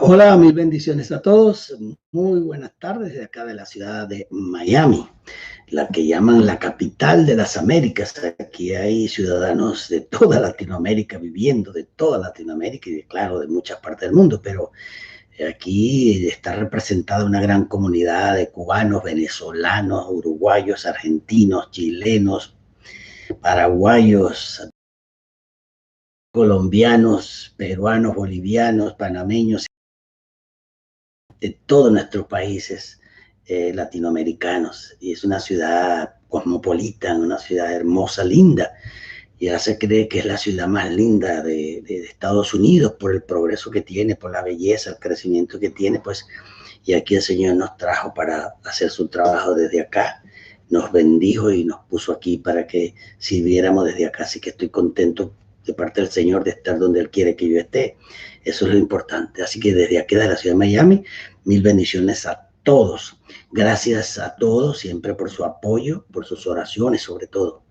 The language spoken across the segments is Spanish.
Hola, mil bendiciones a todos. Muy buenas tardes de acá de la ciudad de Miami, la que llaman la capital de las Américas. Aquí hay ciudadanos de toda Latinoamérica viviendo, de toda Latinoamérica y, claro, de muchas partes del mundo, pero aquí está representada una gran comunidad de cubanos, venezolanos, uruguayos, argentinos, chilenos, paraguayos, colombianos, peruanos, bolivianos, panameños, de todos nuestros países latinoamericanos. Y es una ciudad cosmopolita, una ciudad hermosa, linda. Ya se cree que es la ciudad más linda de Estados Unidos por el progreso que tiene, por la belleza, el crecimiento que tiene, pues, y aquí el Señor nos trajo para hacer su trabajo desde acá, nos bendijo y nos puso aquí para que sirviéramos desde acá, así que estoy contento de parte del Señor de estar donde Él quiere que yo esté, eso es lo importante, así que desde aquí de la ciudad de Miami, mil bendiciones a todos, gracias a todos siempre por su apoyo, por sus oraciones sobre todo.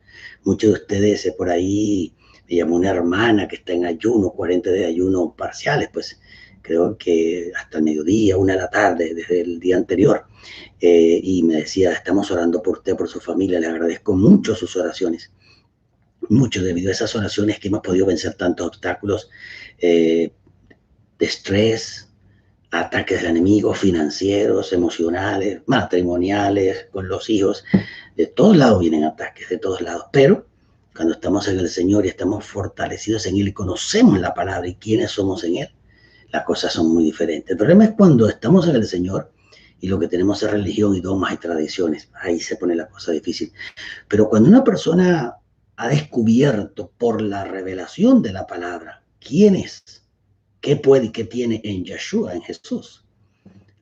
Muchos de ustedes por ahí, me llamó una hermana que está en ayuno, 40 de ayuno parciales, pues creo que hasta el mediodía, 1 de la tarde, desde el día anterior, y me decía, estamos orando por usted, por su familia, le agradezco mucho sus oraciones, mucho debido a esas oraciones que hemos podido vencer tantos obstáculos de estrés, ataques de enemigos financieros, emocionales, matrimoniales, con los hijos. De todos lados vienen ataques, de todos lados. Pero cuando estamos en el Señor y estamos fortalecidos en Él y conocemos la palabra y quiénes somos en Él, las cosas son muy diferentes. El problema es cuando estamos en el Señor y lo que tenemos es religión y dogmas y tradiciones. Ahí se pone la cosa difícil. Pero cuando una persona ha descubierto por la revelación de la palabra quién es, qué puede y qué tiene en Yeshua, en Jesús,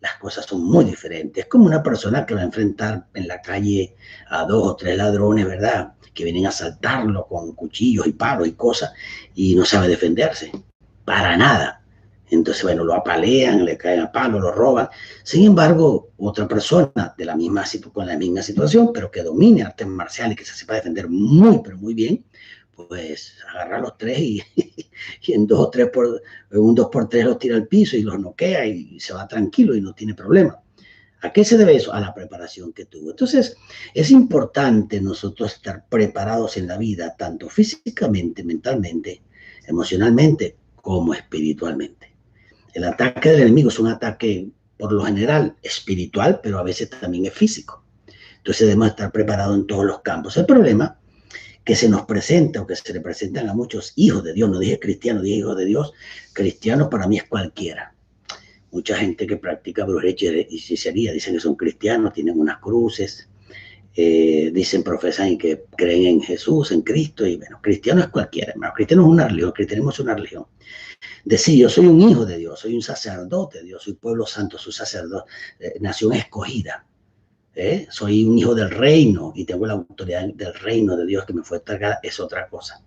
las cosas son muy diferentes. Es como una persona que va a enfrentar en la calle a 2 o 3 ladrones, ¿verdad? Que vienen a asaltarlo con cuchillos y palos y cosas y no sabe defenderse, para nada. Entonces, bueno, lo apalean, le caen a palo, lo roban. Sin embargo, otra persona de la misma, con la misma situación, pero que domine artes marciales, que se sepa defender muy, pero muy bien, pues agarra a los tres y en 2 por 3 los tira al piso y los noquea y se va tranquilo y no tiene problema. ¿A qué se debe eso? A la preparación que tuvo. Entonces, es importante nosotros estar preparados en la vida, tanto físicamente, mentalmente, emocionalmente, como espiritualmente. El ataque del enemigo es un ataque, por lo general, espiritual, pero a veces también es físico. Entonces debemos estar preparados en todos los campos. El problema que se nos presenta o que se le presentan a muchos hijos de Dios, no dije cristianos, dije hijos de Dios, cristianos para mí es cualquiera. Mucha gente que practica brujería y hechicería dicen que son cristianos, tienen unas cruces, dicen, profesan y que creen en Jesús, en Cristo, y bueno, cristiano es cualquiera, hermano. Cristiano es una religión, cristianismo es una religión. Decir, yo soy un hijo de Dios, soy un sacerdote de Dios, soy pueblo santo, soy sacerdote, nación escogida. Soy un hijo del reino y tengo la autoridad del reino de Dios que me fue entregada, es otra cosa.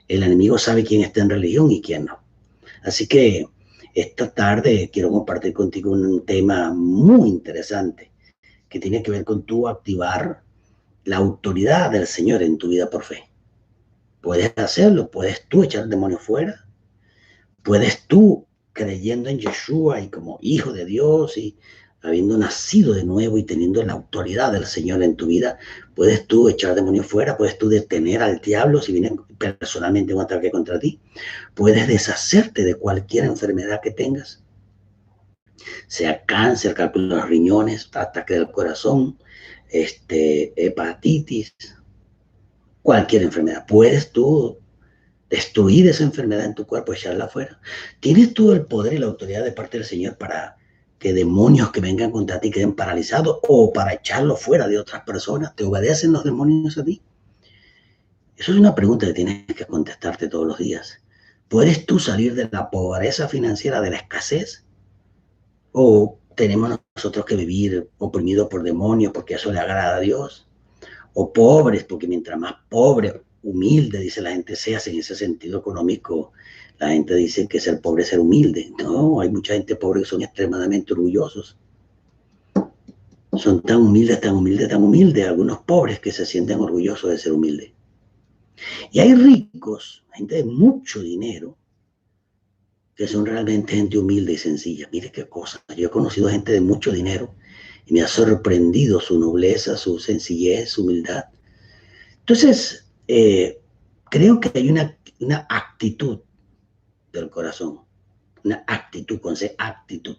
El enemigo sabe quién está en religión y quién no. Así que esta tarde quiero compartir contigo un tema muy interesante que tiene que ver con tú activar la autoridad del Señor en tu vida por fe. Puedes hacerlo, puedes tú echar demonios fuera, puedes tú creyendo en Yeshua y como hijo de Dios y habiendo nacido de nuevo y teniendo la autoridad del Señor en tu vida, puedes tú echar demonios fuera, puedes tú detener al diablo si viene personalmente un ataque contra ti, puedes deshacerte de cualquier enfermedad que tengas, sea cáncer, cálculo de los riñones, ataque del corazón, hepatitis, cualquier enfermedad. Puedes tú destruir esa enfermedad en tu cuerpo, echarla afuera. Tienes todo el poder y la autoridad de parte del Señor para que demonios que vengan contra ti queden paralizados o para echarlos fuera de otras personas. ¿Te obedecen los demonios a ti? Eso es una pregunta que tienes que contestarte todos los días. ¿Puedes tú salir de la pobreza financiera, de la escasez? ¿O tenemos nosotros que vivir oprimidos por demonios porque eso le agrada a Dios? ¿O pobres? Porque mientras más pobre, humilde, dice la gente, seas en ese sentido económico, la gente dice que ser pobre es ser humilde. No, hay mucha gente pobre que son extremadamente orgullosos. Son tan humildes, tan humildes, tan humildes, algunos pobres que se sienten orgullosos de ser humildes. Y hay ricos, gente de mucho dinero, que son realmente gente humilde y sencilla. Mire qué cosa. Yo he conocido gente de mucho dinero y me ha sorprendido su nobleza, su sencillez, su humildad. Entonces, creo que hay una actitud del corazón, una actitud, con C, actitud,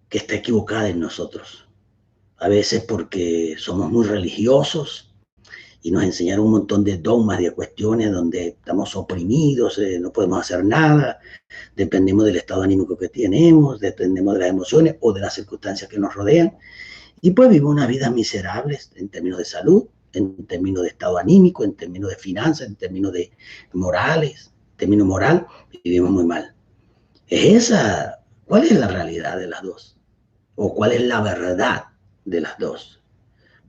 que está equivocada en nosotros. A veces porque somos muy religiosos y nos enseñaron un montón de dogmas, de cuestiones donde estamos oprimidos, no podemos hacer nada, dependemos del estado anímico que tenemos, dependemos de las emociones o de las circunstancias que nos rodean, y pues vivimos unas vidas miserables en términos de salud, en términos de estado anímico, en términos de finanzas, en términos de morales, en términos moral, vivimos muy mal. ¿Cuál es la realidad de las dos? ¿O cuál es la verdad de las dos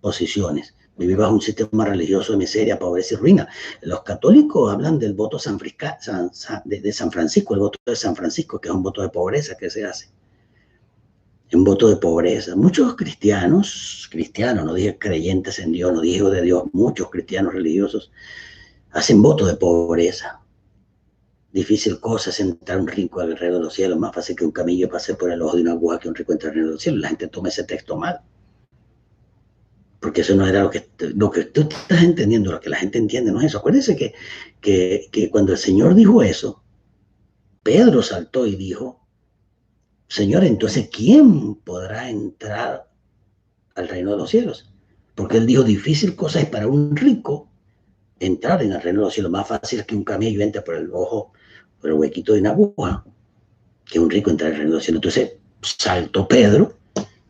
posiciones? Vivir bajo un sistema religioso de miseria, pobreza y ruina. Los católicos hablan del voto de San Francisco, el voto de San Francisco, que es un voto de pobreza que se hace. Un voto de pobreza. Muchos cristianos, no dije creyentes en Dios, no dije hijos de Dios, muchos cristianos religiosos hacen voto de pobreza. Difícil cosa es entrar un rico al reino de los cielos, más fácil que un camello pase por el ojo de una aguja que un rico entre al reino de los cielos. La gente toma ese texto mal. Porque eso no era lo que tú estás entendiendo, lo que la gente entiende no es eso. Acuérdense que cuando el Señor dijo eso, Pedro saltó y dijo, Señor, entonces, ¿quién podrá entrar al reino de los cielos? Porque él dijo, difícil cosa es para un rico entrar en el reino de los cielos. Más fácil es que un camello entre por el ojo, por el huequito de una aguja, que un rico entrar en el reino de los cielos. Entonces saltó Pedro,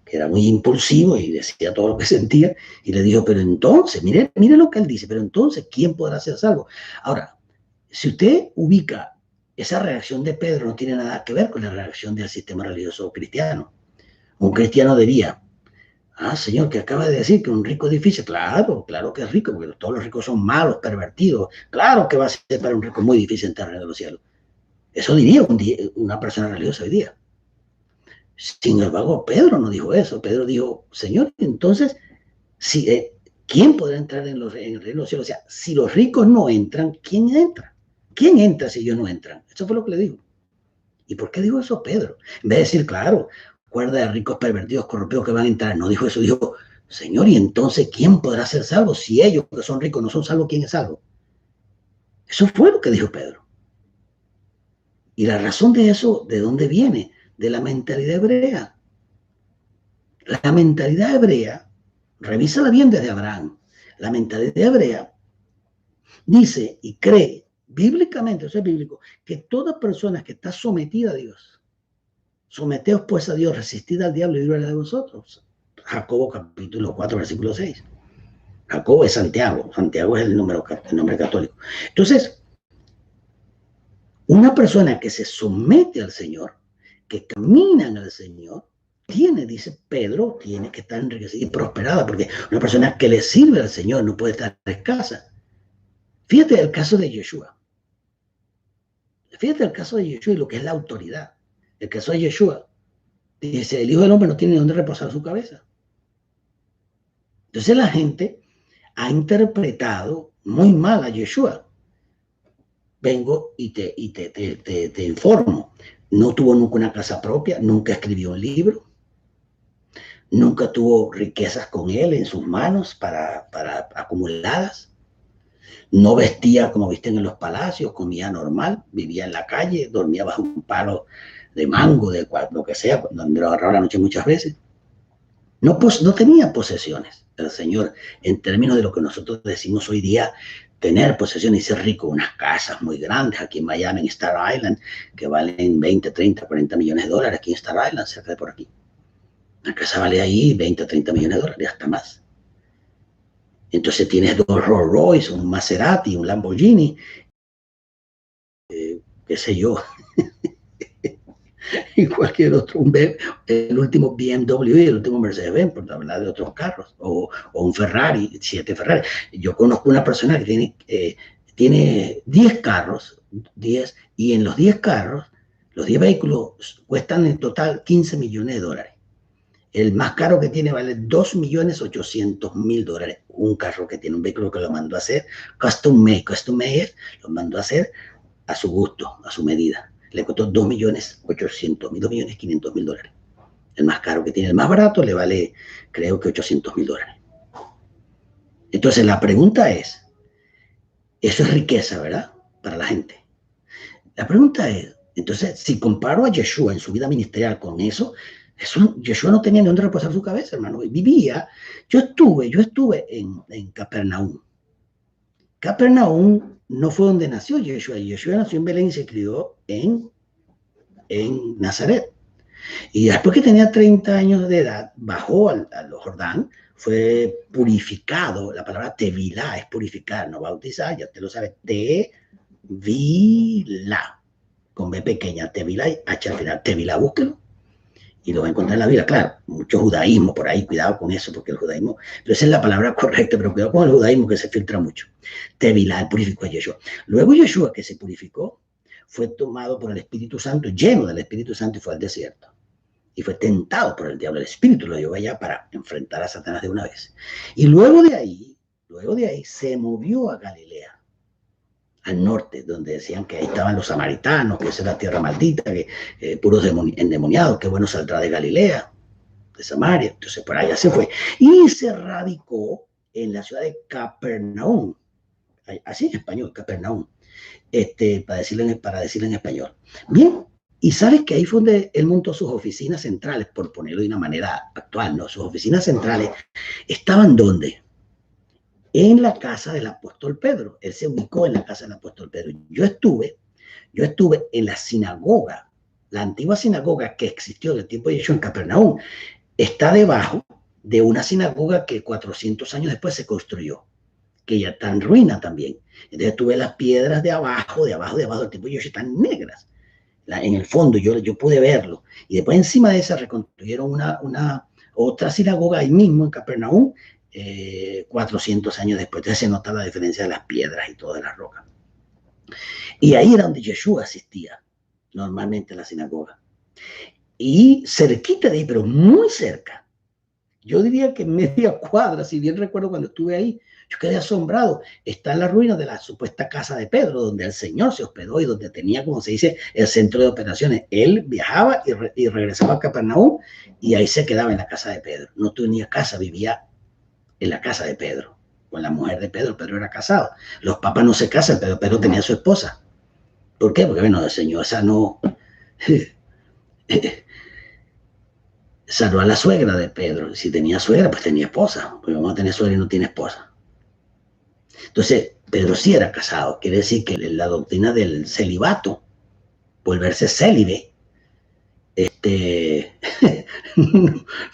que era muy impulsivo y decía todo lo que sentía, y le dijo, pero entonces, mire lo que él dice, pero entonces, ¿quién podrá ser salvo? Ahora, si usted ubica esa reacción de Pedro, no tiene nada que ver con la reacción del sistema religioso cristiano. Un cristiano diría, Señor, que acaba de decir que un rico es difícil. Claro que es rico, porque todos los ricos son malos, pervertidos. Claro que va a ser para un rico muy difícil entrar en el reino de los cielos. Eso diría una persona religiosa hoy día. Sin embargo, Pedro no dijo eso. Pedro dijo, Señor, entonces, ¿quién podrá entrar en el reino de los cielos? O sea, si los ricos no entran, ¿quién entra? ¿Quién entra si ellos no entran? Eso fue lo que le dijo. ¿Y por qué dijo eso Pedro? En vez de decir, claro, cuerda de ricos pervertidos, corrompidos que van a entrar. No dijo eso, dijo, Señor, ¿y entonces quién podrá ser salvo? Si ellos que son ricos no son salvos, ¿quién es salvo? Eso fue lo que dijo Pedro. Y la razón de eso, ¿de dónde viene? De la mentalidad hebrea. La mentalidad hebrea, revísala bien desde Abraham, la mentalidad hebrea dice y cree bíblicamente, eso es bíblico, que toda persona que está sometida a Dios, someteos pues a Dios, resistid al diablo y libre de vosotros. Jacobo capítulo 4, versículo 6. Jacobo es Santiago, Santiago es el nombre católico. Entonces, una persona que se somete al Señor, que camina en el Señor, dice Pedro, tiene que estar enriquecida y prosperada, porque una persona que le sirve al Señor no puede estar escasa. Fíjate el caso de Yeshua. Fíjate el caso de Yeshua y lo que es la autoridad. El caso de Yeshua. Dice, el Hijo del Hombre no tiene dónde reposar su cabeza. Entonces la gente ha interpretado muy mal a Yeshua. Vengo y te informo. No tuvo nunca una casa propia, nunca escribió un libro, nunca tuvo riquezas con él en sus manos para acumuladas. No vestía como visten en los palacios, comía normal, vivía en la calle, dormía bajo un palo de mango, de lo que sea, donde lo agarraba la noche muchas veces. No tenía posesiones el Señor en términos de lo que nosotros decimos hoy día, tener posesiones y ser rico, unas casas muy grandes aquí en Miami, en Star Island, que valen 20, 30, 40 millones de dólares aquí en Star Island, cerca de por aquí. Una casa vale ahí 20, 30 millones de dólares, hasta más. Entonces tienes dos Rolls Royce, un Maserati, un Lamborghini, qué sé yo, y cualquier otro, el último BMW y el último Mercedes-Benz, por hablar de otros carros, o un Ferrari, 7 Ferrari. Yo conozco una persona que tiene 10 carros, 10, y en los 10 carros, los 10 vehículos cuestan en total 15 millones de dólares. El más caro que tiene vale $2.800.000. Un carro que tiene un vehículo que lo mandó a hacer, custom made, lo mandó a hacer a su gusto, a su medida. Le costó 2.800.000, $2.500.000. El más caro que tiene, el más barato le vale, creo que $800.000. Entonces la pregunta es, eso es riqueza, ¿verdad? Para la gente. La pregunta es, entonces, si comparo a Yeshua en su vida ministerial con eso Yeshua no tenía ni dónde reposar su cabeza, hermano. Vivía, yo estuve en Capernaum. Capernaum no fue donde nació Yeshua. Yeshua nació en Belén y se crió en Nazaret. Y después que tenía 30 años de edad, bajó al Jordán, fue purificado. La palabra tevilá es purificar, no bautizar, ya te lo sabes. Tevilá, con B pequeña, tevilá y H al final. Tevilá, búsquelo y lo va a encontrar en la Biblia. Claro, mucho judaísmo por ahí, cuidado con eso, porque el judaísmo, pero esa es la palabra correcta, pero cuidado con el judaísmo que se filtra mucho. Tevilá, purificó a Yeshua. Luego Yeshua, que se purificó, fue tomado por el Espíritu Santo, lleno del Espíritu Santo, y fue al desierto. Y fue tentado por el diablo. El Espíritu lo llevó allá para enfrentar a Satanás de una vez. Y luego de ahí se movió a Galilea, al norte, donde decían que ahí estaban los samaritanos, que esa es la tierra maldita, que puros endemoniados, que bueno saldrá de Galilea, de Samaria. Entonces por allá se fue. Y se radicó en la ciudad de Capernaum. Así en español, Capernaum. Para decirlo en español. Bien, y sabes que ahí fue donde él montó sus oficinas centrales, por ponerlo de una manera actual, ¿no? Sus oficinas centrales estaban ¿dónde? En la casa del apóstol Pedro. Él se ubicó en la casa del apóstol Pedro. Yo estuve en la sinagoga, la antigua sinagoga que existió del tiempo de Yeshua en Capernaum. Está debajo de una sinagoga que 400 años después se construyó, que ya está en ruina también. Entonces tuve las piedras de abajo, del tiempo de Yeshua, están negras. En el fondo yo pude verlo. Y después encima de esa reconstruyeron una otra sinagoga ahí mismo en Capernaum, 400 años después. Entonces se nota la diferencia de las piedras y todas las rocas. Y ahí era donde Yeshua asistía normalmente a la sinagoga. Y cerquita de ahí, pero muy cerca, yo diría que media cuadra, si bien recuerdo cuando estuve ahí, yo quedé asombrado. Está en la ruina de la supuesta casa de Pedro, donde el Señor se hospedó y donde tenía, como se dice, el centro de operaciones. Él viajaba y regresaba a Capernaum y ahí se quedaba en la casa de Pedro. No tenía casa, vivía en la casa de Pedro, con la mujer de Pedro. Pedro era casado. Los papas no se casan, pero Pedro tenía a su esposa. ¿Por qué? Porque, bueno, el Señor sanó a la suegra de Pedro. Si tenía suegra, pues tenía esposa. Porque vamos a tener suegra y no tiene esposa. Entonces, Pedro sí era casado. Quiere decir que la doctrina del celibato, volverse célibe,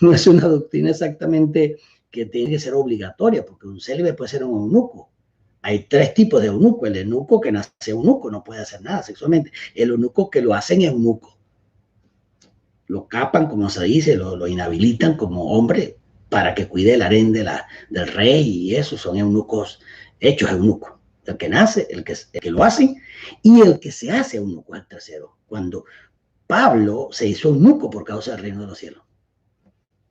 no es una doctrina exactamente que tiene que ser obligatoria, porque un célibe puede ser un eunuco. Hay 3 tipos de eunuco. El eunuco que nace eunuco no puede hacer nada sexualmente. El eunuco que lo hacen eunuco. Lo capan, como se dice, lo inhabilitan como hombre para que cuide el harén del rey, y eso son eunucos, hechos eunucos. El que nace, el que lo hace, y el que se hace eunuco es el tercero. Cuando Pablo se hizo eunuco por causa del reino de los cielos.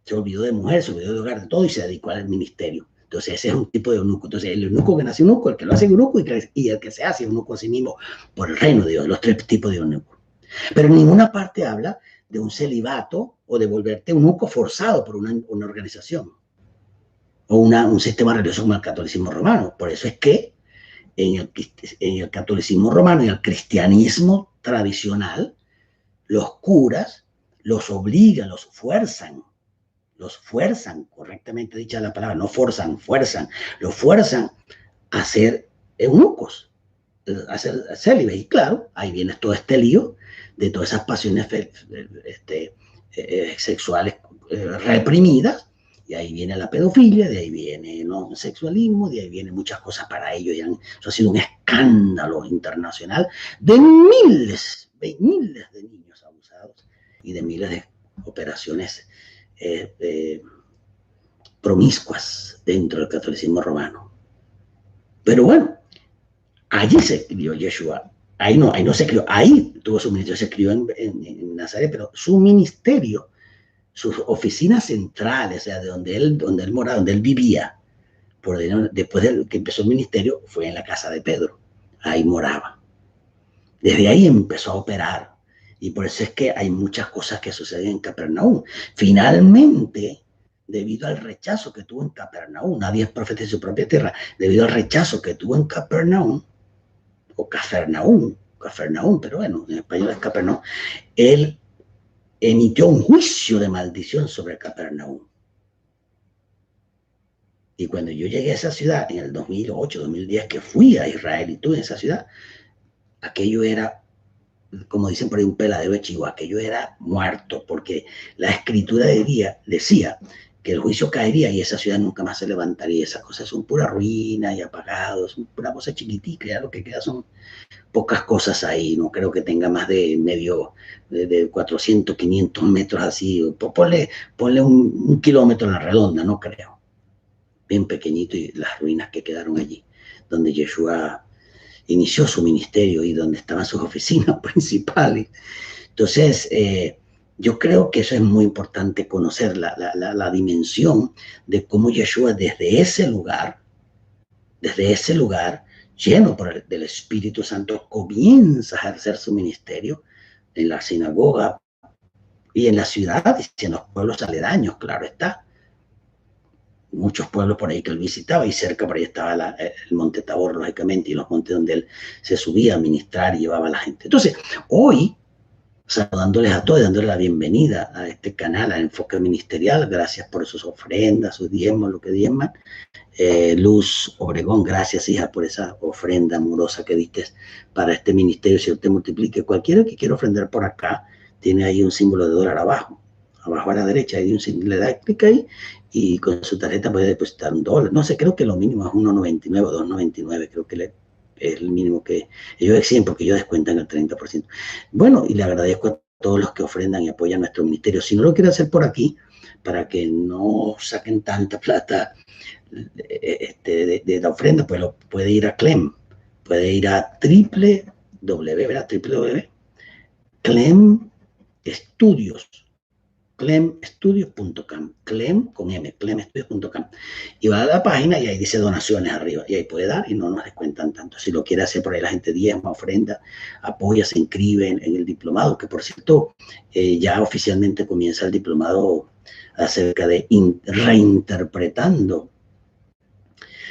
Se olvidó de mujer, se olvidó de hogar, de todo, y se dedicó al ministerio. Entonces ese es un tipo de eunuco. Entonces el eunuco que nace eunuco, el que lo hace eunuco, y el que se hace eunuco a sí mismo por el reino de Dios. Los 3 tipos de eunuco. Pero en ninguna parte habla de un celibato o de volverte eunuco forzado por una organización o un sistema religioso como el catolicismo romano. Por eso es que en el catolicismo romano y el cristianismo tradicional, los curas los obligan, los fuerzan, correctamente dicha la palabra, no forzan, los fuerzan a ser eunucos, a ser célibes. Y claro, ahí viene todo este lío de todas esas pasiones sexuales reprimidas, y ahí viene la pedofilia, de ahí viene el homosexualismo, de ahí vienen muchas cosas para ellos. Eso ha sido un escándalo internacional de miles de niños abusados y de miles de operaciones promiscuas dentro del catolicismo romano. Pero bueno, allí se crió Yeshua. Ahí no se crió, ahí tuvo su ministerio, se crió en Nazaret, pero su ministerio, sus oficinas centrales, o sea, de donde él moraba, donde él vivía, después de que empezó el ministerio, fue en la casa de Pedro. Ahí moraba. Desde ahí empezó a operar Y por eso es que hay muchas cosas que suceden en Capernaum. Finalmente, debido al rechazo que tuvo en Capernaum, nadie es profeta de su propia tierra, debido al rechazo que tuvo en Capernaum, o Cafarnaum, pero bueno, en español es Capernaum, él emitió un juicio de maldición sobre Capernaum. Y cuando yo llegué a esa ciudad, en el 2008, 2010, que fui a Israel y estuve en esa ciudad, aquello era, como dicen por ahí, un peladero de Chihuahua, aquello era muerto, porque la escritura decía que el juicio caería y esa ciudad nunca más se levantaría. Esas cosas son pura ruina y apagados, una cosa chiquitica, ya lo que queda son pocas cosas ahí, no creo que tenga más de de 400, 500 metros así, ponle un kilómetro en la redonda, no creo, bien pequeñito, y las ruinas que quedaron allí, donde Yeshua inició su ministerio y donde estaban sus oficinas principales. Entonces, yo creo que eso es muy importante, conocer la dimensión de cómo Yeshua desde ese lugar, lleno del Espíritu Santo, comienza a ejercer su ministerio en la sinagoga y en la ciudad y en los pueblos aledaños, claro está. Muchos pueblos por ahí que él visitaba, y cerca por ahí estaba el Monte Tabor, lógicamente, y los montes donde él se subía a ministrar y llevaba a la gente. Entonces, hoy, saludándoles a todos, dándoles la bienvenida a este canal, a Enfoque Ministerial, gracias por sus ofrendas, sus diezmos, lo que diezman. Luz Obregón, gracias, hija, por esa ofrenda amorosa que diste para este ministerio. Si usted multiplique, cualquiera que quiera ofrendar por acá, tiene ahí un símbolo de dólar abajo a la derecha, hay un símbolo, le da clic ahí y con su tarjeta puede depositar $1. No sé, creo que lo mínimo es 1.99 o 2.99, creo que es el mínimo que ellos exigen, porque ellos descuentan el 30%. Bueno, y le agradezco a todos los que ofrendan y apoyan nuestro ministerio. Si no lo quiere hacer por aquí, para que no saquen tanta plata de la ofrenda, pues lo puede ir a Clem, puede ir a www, clemstudios.com, Clem con M, clemstudios.com, y va a la página y ahí dice donaciones arriba, y ahí puede dar y no nos descuentan tanto. Si lo quiere hacer por ahí la gente, diezma, ofrenda, apoya, se inscribe en el diplomado, que por cierto ya oficialmente comienza el diplomado acerca de reinterpretando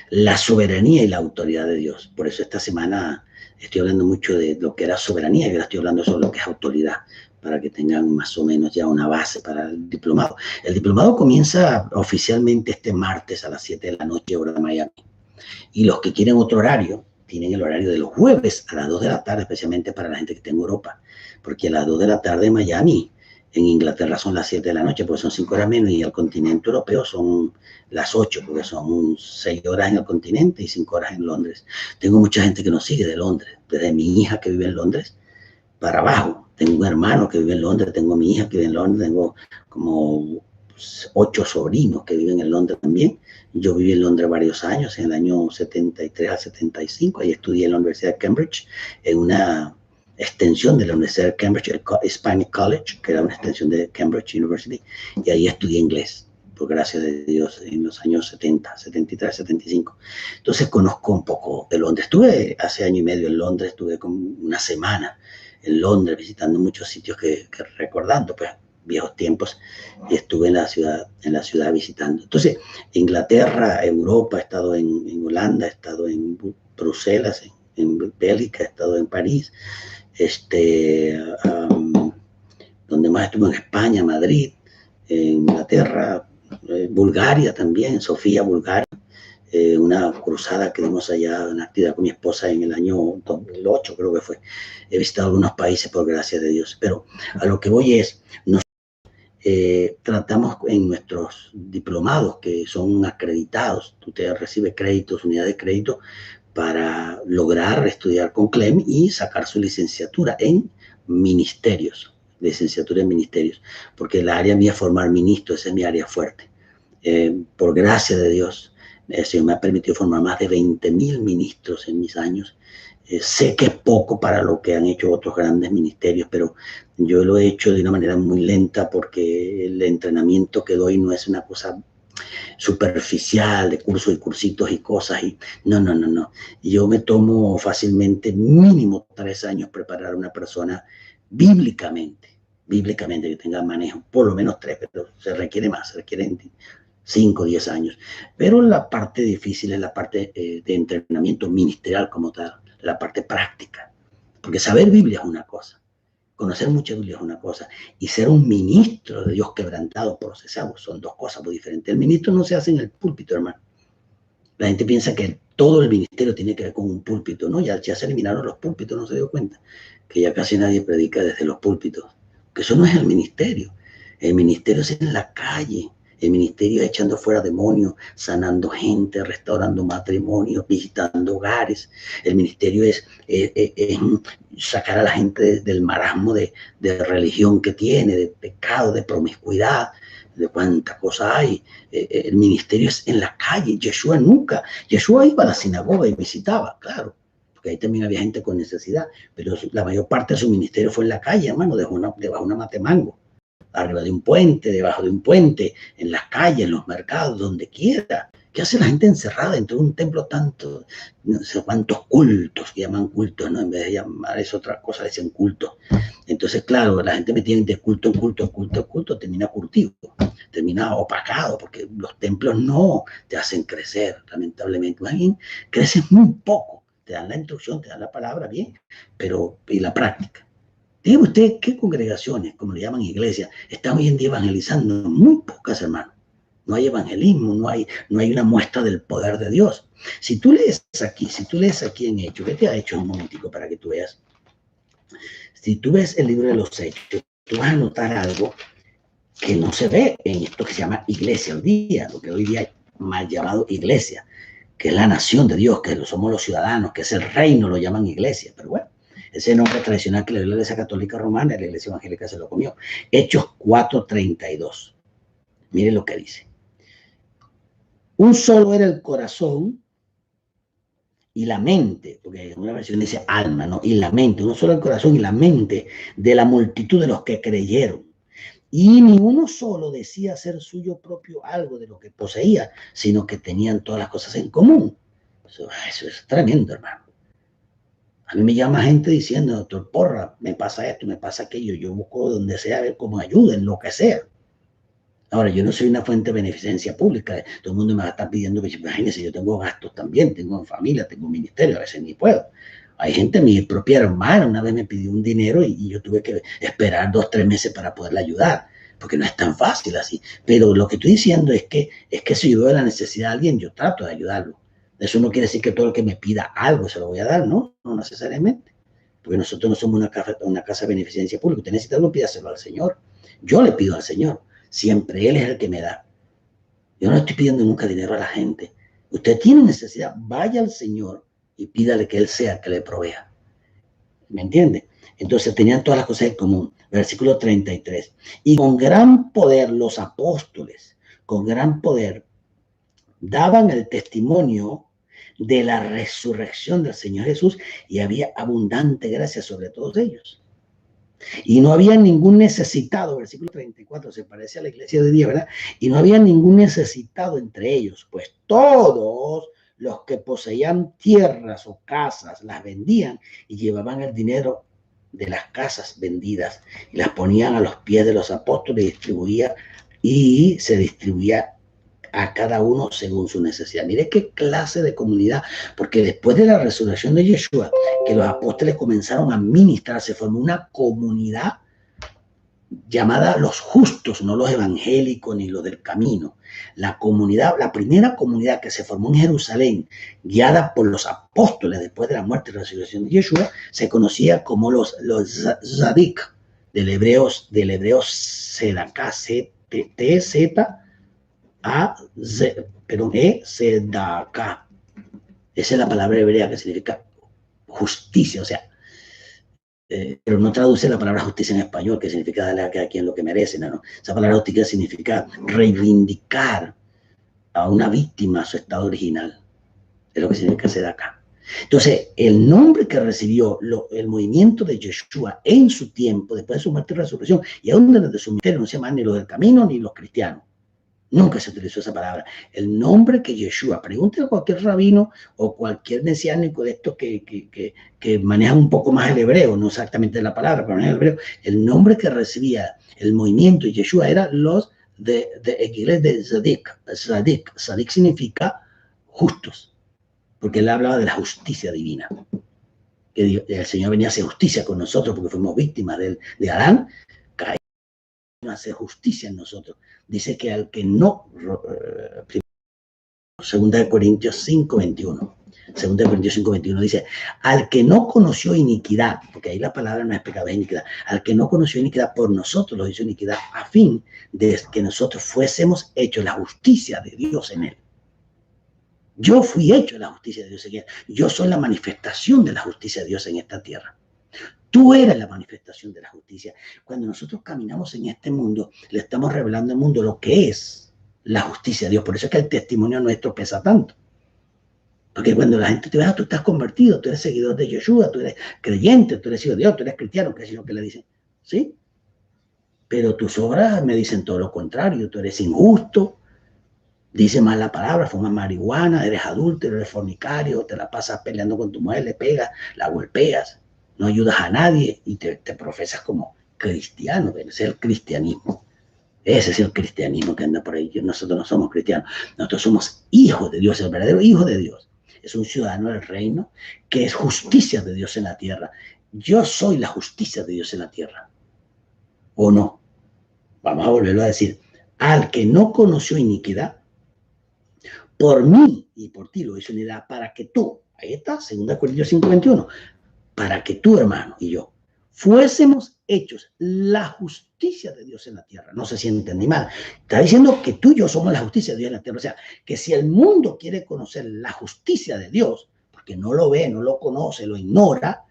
la soberanía y la autoridad de Dios. Por eso esta semana estoy hablando mucho de lo que era soberanía y ahora estoy hablando sobre lo que es autoridad, para que tengan más o menos ya una base para el diplomado. El diplomado comienza oficialmente este martes a las 7 de la noche, hora de Miami. Y los que quieren otro horario, tienen el horario de los jueves a las 2 de la tarde, especialmente para la gente que está en Europa, porque a las 2 de la tarde en Miami, en Inglaterra son las 7 de la noche, porque son 5 horas menos, y el continente europeo son las 8, porque son 6 horas en el continente y 5 horas en Londres. Tengo mucha gente que nos sigue de Londres, desde mi hija que vive en Londres para abajo. Tengo un hermano que vive en Londres, tengo mi hija que vive en Londres, tengo como 8 sobrinos que viven en Londres también. Yo viví en Londres varios años, en el año 73 al 75, ahí estudié en la Universidad de Cambridge, en una extensión de la Universidad de Cambridge, el Hispanic College, que era una extensión de Cambridge University, y ahí estudié inglés, por gracia de Dios, en los años 70, 73, 75. Entonces conozco un poco de Londres. Estuve hace año y medio en Londres, estuve como una semana en Londres visitando muchos sitios que recordando, pues, viejos tiempos, y estuve en la ciudad visitando. Entonces, Inglaterra, Europa, he estado en Holanda, he estado en Bruselas, en Bélgica, he estado en París, donde más estuve en España, Madrid, en Inglaterra, Bulgaria también, Sofía, Bulgaria, una cruzada que dimos allá, una actividad con mi esposa en el año 2008, creo que fue. He visitado algunos países por gracia de Dios, pero a lo que voy es, tratamos en nuestros diplomados, que son acreditados, usted recibe créditos, unidades de crédito, para lograr estudiar con Clem y sacar su licenciatura en ministerios, porque la área mía es formar ministros, esa es mi área fuerte. Por gracia de Dios, el Señor me ha permitido formar más de 20,000 ministros en mis años. Sé que es poco para lo que han hecho otros grandes ministerios, pero yo lo he hecho de una manera muy lenta, porque el entrenamiento que doy no es una cosa superficial de cursos y cursitos y cosas. Y no. Yo me tomo fácilmente mínimo 3 años preparar a una persona bíblicamente que tenga manejo, por lo menos 3, pero se requiere más, se requieren 5 o 10 años. Pero la parte difícil es la parte de entrenamiento ministerial como tal, la parte práctica. Porque saber Biblia es una cosa, conocer mucha Biblia es una cosa, y ser un ministro de Dios quebrantado, procesado, son dos cosas muy diferentes. El ministro no se hace en el púlpito, hermano. La gente piensa que todo el ministerio tiene que ver con un púlpito, ¿no? Ya se eliminaron los púlpitos, no se dio cuenta, que ya casi nadie predica desde los púlpitos, que eso no es el ministerio. El ministerio es en la calle. El ministerio es echando fuera demonios, sanando gente, restaurando matrimonios, visitando hogares. El ministerio es sacar a la gente del marasmo de religión que tiene, de pecado, de promiscuidad, de cuánta cosa hay. El ministerio es en la calle. Yeshua iba a la sinagoga y visitaba, claro, porque ahí también había gente con necesidad, pero la mayor parte de su ministerio fue en la calle, hermano, debajo de una matemango, arriba de un puente, debajo de un puente, en las calles, en los mercados, donde quiera. ¿Qué hace la gente encerrada dentro de un templo tanto, no sé cuántos cultos, que llaman cultos, ¿no? En vez de llamar eso otra cosa, dicen cultos. Entonces, claro, la gente metida de culto en culto, culto en culto, termina curtido, termina opacado, porque los templos no te hacen crecer, lamentablemente. Imagínate, creces muy poco, te dan la instrucción, te dan la palabra, bien, pero y la práctica. Dígame usted, ¿qué congregaciones, como le llaman iglesias, están hoy en día evangelizando? Muy pocas, hermano. No hay evangelismo, no hay una muestra del poder de Dios. Si tú lees aquí en Hechos, ¿qué te ha hecho un momentico para que tú veas? Si tú ves el libro de los Hechos, tú vas a notar algo que no se ve en esto que se llama iglesia hoy día, lo que hoy día es mal llamado iglesia, que es la nación de Dios, que somos los ciudadanos, que es el reino, lo llaman iglesia, pero bueno. Ese nombre tradicional que le dio la Iglesia Católica Romana, la Iglesia Evangélica se lo comió. Hechos 4:32. Mire lo que dice. Un solo era el corazón y la mente, porque en una versión dice alma, ¿no? Y la mente, uno solo el corazón y la mente de la multitud de los que creyeron. Y ni uno solo decía ser suyo propio algo de lo que poseía, sino que tenían todas las cosas en común. Eso es tremendo, hermano. A mí me llama gente diciendo, doctor Porra, me pasa esto, me pasa aquello. Yo busco donde sea, a ver cómo ayuden, lo que sea. Ahora, yo no soy una fuente de beneficencia pública. Todo el mundo me va a estar pidiendo, imagínense, yo tengo gastos también, tengo familia, tengo un ministerio, a veces ni puedo. Hay gente, mi propia hermana una vez me pidió un dinero y yo tuve que esperar 2 o 3 meses para poderla ayudar, porque no es tan fácil así. Pero lo que estoy diciendo es que si yo veo la necesidad de alguien, yo trato de ayudarlo. Eso no quiere decir que todo el que me pida algo se lo voy a dar, ¿no? No necesariamente. Porque nosotros no somos una casa de beneficencia pública. Usted necesita algo, pídaselo al Señor. Yo le pido al Señor. Siempre Él es el que me da. Yo no estoy pidiendo nunca dinero a la gente. Usted tiene necesidad, vaya al Señor y pídale que Él sea el que le provea. ¿Me entiende? Entonces tenían todas las cosas en común. Versículo 33. Y con gran poder los apóstoles, con gran poder, daban el testimonio de la resurrección del Señor Jesús y había abundante gracia sobre todos ellos. Y no había ningún necesitado, versículo 34, se parece a la iglesia de Dios, ¿verdad? Y no había ningún necesitado entre ellos, pues todos los que poseían tierras o casas las vendían y llevaban el dinero de las casas vendidas y las ponían a los pies de los apóstoles y se distribuía a cada uno según su necesidad. Mire qué clase de comunidad, porque después de la resurrección de Yeshua, que los apóstoles comenzaron a ministrar, se formó una comunidad llamada los justos, no los evangélicos ni los del camino. La primera comunidad que se formó en Jerusalén, guiada por los apóstoles después de la muerte y resurrección de Yeshua, se conocía como los Zadik, del hebreo Sedaká, C-T-Z, Sedaka. Esa es la palabra hebrea que significa justicia, o sea, pero no traduce la palabra justicia en español, que significa darle a cada quien lo que merece, ¿no? Esa palabra justicia significa reivindicar a una víctima su estado original. Es lo que significa Sedaka. Entonces, el nombre que recibió el movimiento de Yeshua en su tiempo, después de su muerte y resurrección, y aún desde su ministerio, no se llaman ni los del camino ni los cristianos. Nunca se utilizó esa palabra. El nombre que Yeshua, pregúntale a cualquier rabino o cualquier mesiánico de estos que manejan un poco más el hebreo, no exactamente la palabra, pero en el hebreo, el nombre que recibía el movimiento de Yeshua era los de Egiles de Zadik. Zadik significa justos, porque él hablaba de la justicia divina. Que el Señor venía a hacer justicia con nosotros porque fuimos víctimas de Adán, caímos a hacer justicia en nosotros. Dice que al que no, 2 Corintios 5:21, 2 Corintios 5:21 dice, al que no conoció iniquidad, porque ahí la palabra no es pecado, es iniquidad, al que no conoció iniquidad por nosotros lo hizo iniquidad a fin de que nosotros fuésemos hechos la justicia de Dios en él. Yo fui hecho la justicia de Dios en él. Yo soy la manifestación de la justicia de Dios en esta tierra. Tú eres la manifestación de la justicia. Cuando nosotros caminamos en este mundo, le estamos revelando al mundo lo que es la justicia de Dios. Por eso es que el testimonio nuestro pesa tanto. Porque cuando la gente te ve, tú estás convertido, tú eres seguidor de Yeshua, tú eres creyente, tú eres hijo de Dios, tú eres cristiano, que es lo que le dicen. ¿Sí? Pero tus obras me dicen todo lo contrario. Tú eres injusto, dices mal la palabra, fumas marihuana, eres adúltero, eres fornicario, te la pasas peleando con tu mujer, le pegas, la golpeas, no ayudas a nadie y te profesas como cristiano. Ese es el cristianismo. Ese es el cristianismo que anda por ahí. Nosotros no somos cristianos, nosotros somos hijos de Dios, el verdadero hijo de Dios. Es un ciudadano del reino que es justicia de Dios en la tierra. Yo soy la justicia de Dios en la tierra. ¿O no? Vamos a volverlo a decir. Al que no conoció iniquidad, por mí y por ti lo hizo iniquidad para que tú, ahí está, 2 Corintios 5:21, para que tú, hermano, y yo, fuésemos hechos la justicia de Dios en la tierra. No sé si entendí mal. Está diciendo que tú y yo somos la justicia de Dios en la tierra. O sea, que si el mundo quiere conocer la justicia de Dios, porque no lo ve, no lo conoce, lo ignora,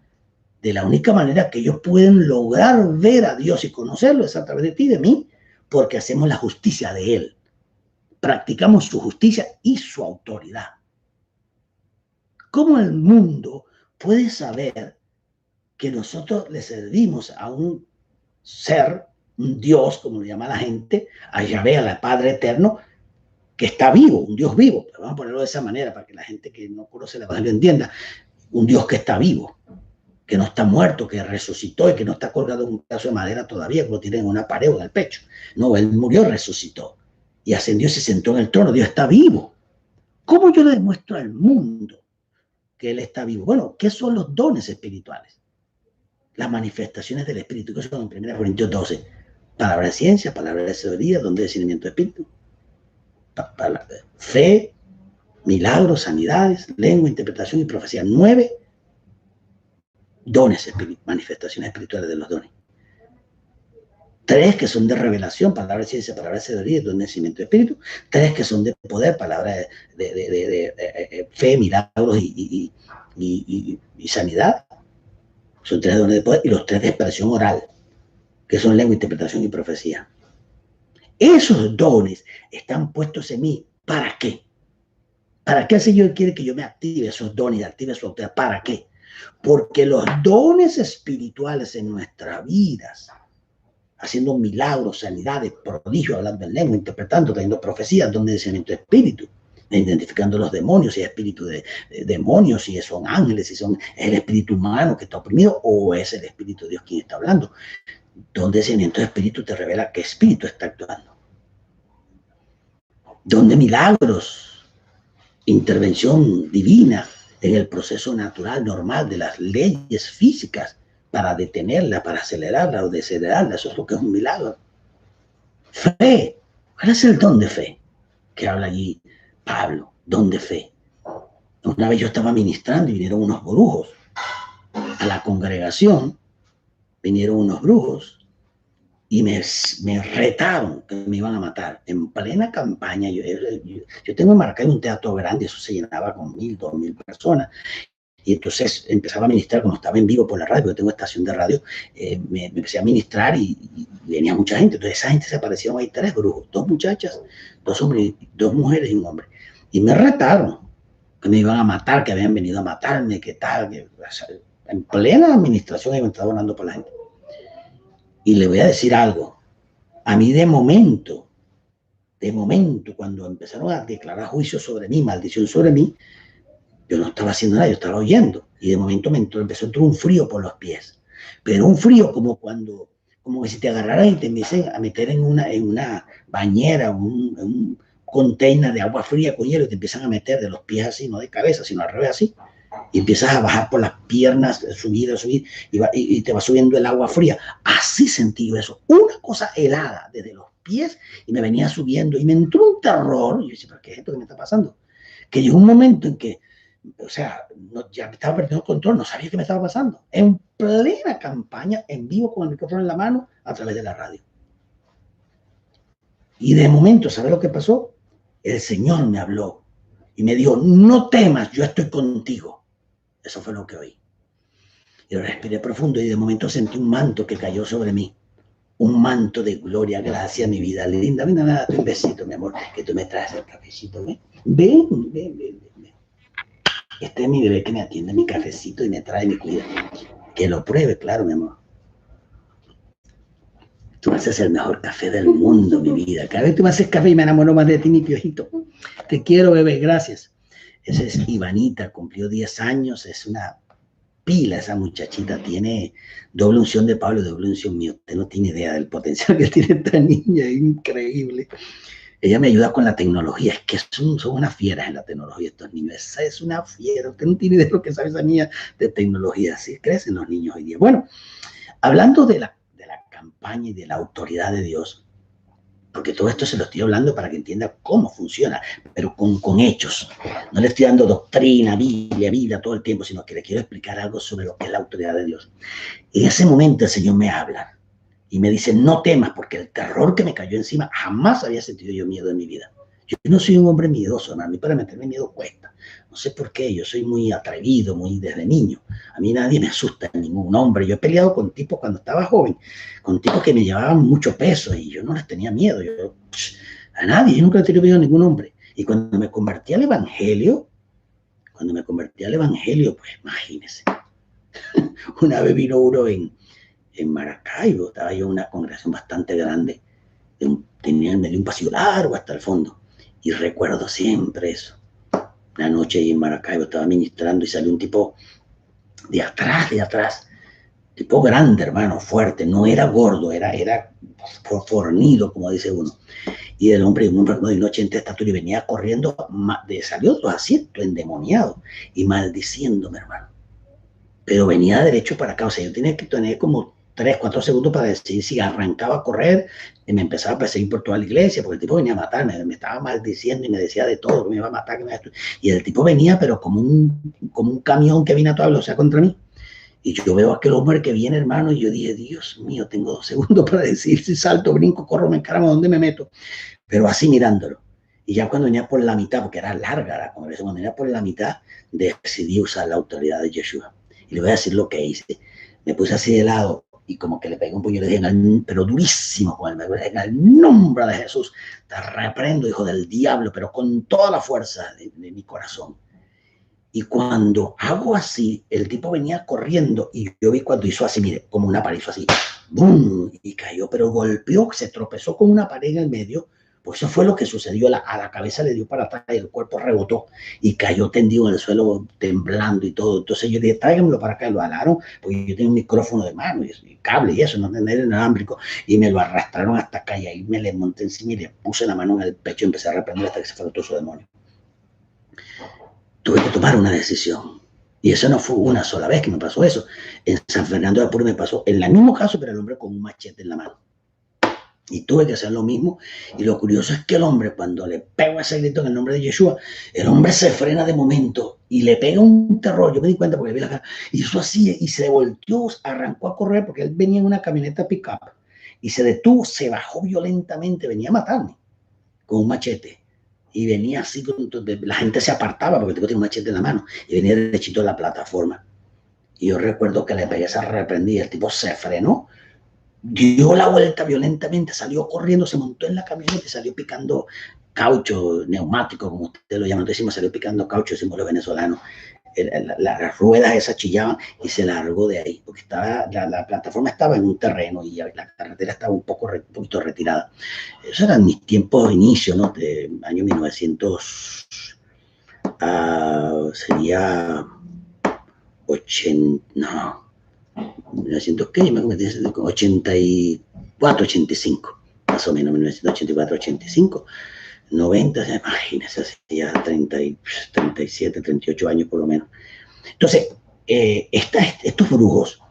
de la única manera que ellos pueden lograr ver a Dios y conocerlo es a través de ti y de mí, porque hacemos la justicia de Él. Practicamos su justicia y su autoridad. ¿Cómo el mundo puede saber que nosotros le servimos a un ser, un Dios, como le llama la gente, a Yahvé, al Padre Eterno, que está vivo, un Dios vivo? Pero vamos a ponerlo de esa manera para que la gente que no conoce el Evangelio entienda. Un Dios que está vivo, que no está muerto, que resucitó y que no está colgado en un pedazo de madera todavía, que lo tiene en una pared o en el pecho. No, Él murió, resucitó y ascendió y se sentó en el trono. Dios está vivo. ¿Cómo yo le demuestro al mundo que Él está vivo? Bueno, ¿qué son los dones espirituales? Las manifestaciones del Espíritu, que son en 1 Corintios 12. Palabra de ciencia, palabra de sabiduría, don de discernimiento de espíritu, fe, milagros, sanidades, lengua, interpretación y profecía. 9 dones, manifestaciones espirituales de los dones. 3 que son de revelación, palabra de ciencia, palabra de sabiduría, don de discernimiento de espíritu. 3 que son de poder, palabra de fe, milagros y sanidad. Son 3 dones de poder, y los 3 de expresión oral, que son lengua, interpretación y profecía. Esos dones están puestos en mí. ¿Para qué? ¿Para qué el Señor quiere que yo me active esos dones y active su autoridad? ¿Para qué? Porque los dones espirituales en nuestras vidas, haciendo milagros, sanidades, prodigios, hablando en lengua, interpretando, teniendo profecías, don de discernimiento de espíritu, identificando los demonios, si es espíritu de demonios, si son ángeles, si son el espíritu humano que está oprimido o es el espíritu de Dios quien está hablando. Donde discernimiento de espíritu te revela qué espíritu está actuando. Donde milagros, intervención divina en el proceso natural, normal de las leyes físicas para detenerla, para acelerarla o decelerarla. Eso es lo que es un milagro. Fe. ¿Cuál es el don de fe que habla allí Pablo? Don de fe. Una vez yo estaba ministrando y vinieron unos brujos a la congregación. Vinieron unos brujos y me retaron que me iban a matar en plena campaña. Yo tengo marcado un teatro grande, eso se llenaba con 1,000, 2,000 personas. Y entonces empezaba a ministrar cuando estaba en vivo por la radio, porque tengo estación de radio, me empecé a ministrar y venía mucha gente. Entonces esa gente se aparecieron ahí 3 brujos, 2 muchachas, 2 hombres, 2 mujeres y un hombre. Y me retaron que me iban a matar, que habían venido a matarme, que tal, que, o sea, en plena administración me estaba orando por la gente. Y le voy a decir algo, a mí de momento de momento, cuando empezaron a declarar juicio sobre mí, maldición sobre mí, yo no estaba haciendo nada, yo estaba oyendo. Y de momento empezó a entrar un frío por los pies. Pero un frío como que si te agarraran y te empiecen a meter en una bañera, un container de agua fría con hielo y te empiezan a meter de los pies así, no de cabeza, sino al revés así. Y empiezas a bajar por las piernas, subir, y te va subiendo el agua fría. Así sentí yo eso. Una cosa helada desde los pies y me venía subiendo y me entró un terror. Y yo decía, ¿pero qué es esto que me está pasando? Que llegó un momento en que, o sea, ya me estaba perdiendo el control, no sabía qué me estaba pasando. En plena campaña, en vivo, con el micrófono en la mano, a través de la radio. Y de momento, ¿sabes lo que pasó? El Señor me habló y me dijo, no temas, yo estoy contigo. Eso fue lo que oí. Y respiré profundo y de momento sentí un manto que cayó sobre mí. Un manto de gloria, gracia, mi vida linda. Ven, date un besito, mi amor, que tú me traes el cafecito. Ven. Este es mi bebé que me atiende mi cafecito y me trae mi cuida. Que lo pruebe, claro, mi amor. Tú haces el mejor café del mundo, mi vida. Cada vez tú me haces café y me enamoro más de ti, mi piojito. Te quiero, bebé, gracias. Esa es Ivanita, cumplió 10 años, es una pila esa muchachita, tiene doble unción de Pablo y doble unción mío. Usted no tiene idea del potencial que tiene esta niña, es increíble. Ella me ayuda con la tecnología, es que son unas fieras en la tecnología estos niños, esa es una fiera, usted no tiene idea de lo que sabe esa niña de tecnología, así crecen los niños hoy día. Bueno, hablando de la campaña y de la autoridad de Dios, porque todo esto se lo estoy hablando para que entienda cómo funciona, pero con hechos. No le estoy dando doctrina, Biblia todo el tiempo, sino que le quiero explicar algo sobre lo que es la autoridad de Dios. En ese momento el Señor me habla y me dice, no temas, porque el terror que me cayó encima, jamás había sentido yo miedo en mi vida. Yo no soy un hombre miedoso, hermano. A mí para meterme miedo cuesta. No sé por qué, yo soy muy atrevido, muy desde niño. A mí nadie me asusta, ningún hombre. Yo he peleado con tipos cuando estaba joven, con tipos que me llevaban mucho peso y yo no les tenía miedo. A nadie, yo nunca he tenido miedo a ningún hombre. Y cuando me convertí al Evangelio, pues imagínense. Una vez vino uno en Maracaibo, estaba yo en una congregación bastante grande, tenía medio un pasillo largo hasta el fondo, y recuerdo siempre eso. Una noche ahí en Maracaibo estaba ministrando y salió un tipo de atrás, tipo grande, hermano, fuerte, no era gordo, era fornido, como dice uno. Y el hombre de 1,80 de estatura y venía corriendo, salió de los asientos, endemoniado y maldiciéndome, hermano. Pero venía derecho para acá, o sea, yo tenía que tener como 3, 4 segundos para decidir si arrancaba a correr y me empezaba a perseguir por toda la iglesia, porque el tipo venía a matarme, me estaba maldiciendo y me decía de todo, que me iba a matar, que me iba a... Y el tipo venía, pero como un camión que viene a toda velocidad contra mí. Y yo veo a aquel hombre que viene, hermano, y yo dije, Dios mío, tengo 2 segundos para decir si salto, brinco, corro, me encaramo, ¿dónde me meto? Pero así mirándolo. Y ya cuando venía por la mitad, porque era larga la conversación, cuando venía por la mitad, decidí usar la autoridad de Yeshua. Y le voy a decir lo que hice. Me puse así de lado y como que le pegué un puño y le dije, pero durísimo, en el nombre de Jesús, te reprendo, hijo del diablo, pero con toda la fuerza de mi corazón. Y cuando hago así, el tipo venía corriendo y yo vi cuando hizo así, mire, como una pared, hizo así, ¡bum! Y cayó, pero golpeó, se tropezó con una pared en el medio. Pues eso fue lo que sucedió, a la cabeza le dio para atrás y el cuerpo rebotó y cayó tendido en el suelo temblando y todo. Entonces yo dije, tráigamelo para acá, y lo alaron, porque yo tenía un micrófono de mano y cable y eso, no tenía inalámbrico, y me lo arrastraron hasta acá y ahí me le monté encima y le puse la mano en el pecho y empecé a reprender hasta que se fue todo su demonio. Tuve que tomar una decisión. Y eso no fue una sola vez que me pasó eso. En San Fernando de Apure me pasó en el mismo caso, pero el hombre con un machete en la mano. Y tuve que hacer lo mismo. Y lo curioso es que el hombre, cuando le pego ese grito en el nombre de Yeshua, el hombre se frena de momento y le pega un terror. Yo me di cuenta porque vi la cara. Y hizo así y se volteó, arrancó a correr porque él venía en una camioneta pick-up. Y se detuvo, se bajó violentamente, venía a matarme con un machete. Y venía así, la gente se apartaba porque el tipo tenía un machete en la mano. Y venía derechito a la plataforma. Y yo recuerdo que le pegué esa reprendida. El tipo se frenó, dio la vuelta violentamente, salió corriendo, se montó en la camioneta y salió picando caucho, neumático, como usted lo llama. Decimos, salió picando caucho, símbolo venezolano. las ruedas esas chillaban y se largó de ahí, porque la plataforma estaba en un terreno y la carretera estaba un poquito retirada. Esos eran mis tiempos de inicio, ¿no? De año 1900, sería 80, no, 1900, ¿qué? 84, 85, más o menos, 1984, 85. 90, imagínense, hacía 37, 38 años por lo menos. Entonces, estos brujos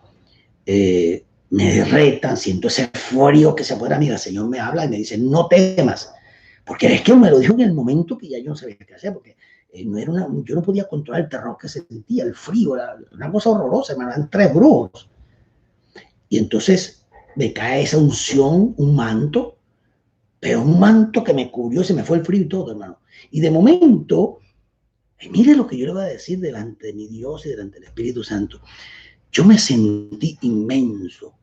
me retan, siento ese frío que se apodera a mí, el Señor me habla y me dice, no temas, porque es que me lo dijo en el momento que ya yo no sabía qué hacer, porque yo no podía controlar el terror que sentía, el frío, una cosa horrorosa, hermano, eran 3 brujos. Y entonces me cae esa unción, un manto, pero un manto que me cubrió, se me fue el frío y todo, hermano. Y de momento, mire lo que yo le voy a decir delante de mi Dios y delante del Espíritu Santo. Yo me sentí inmenso,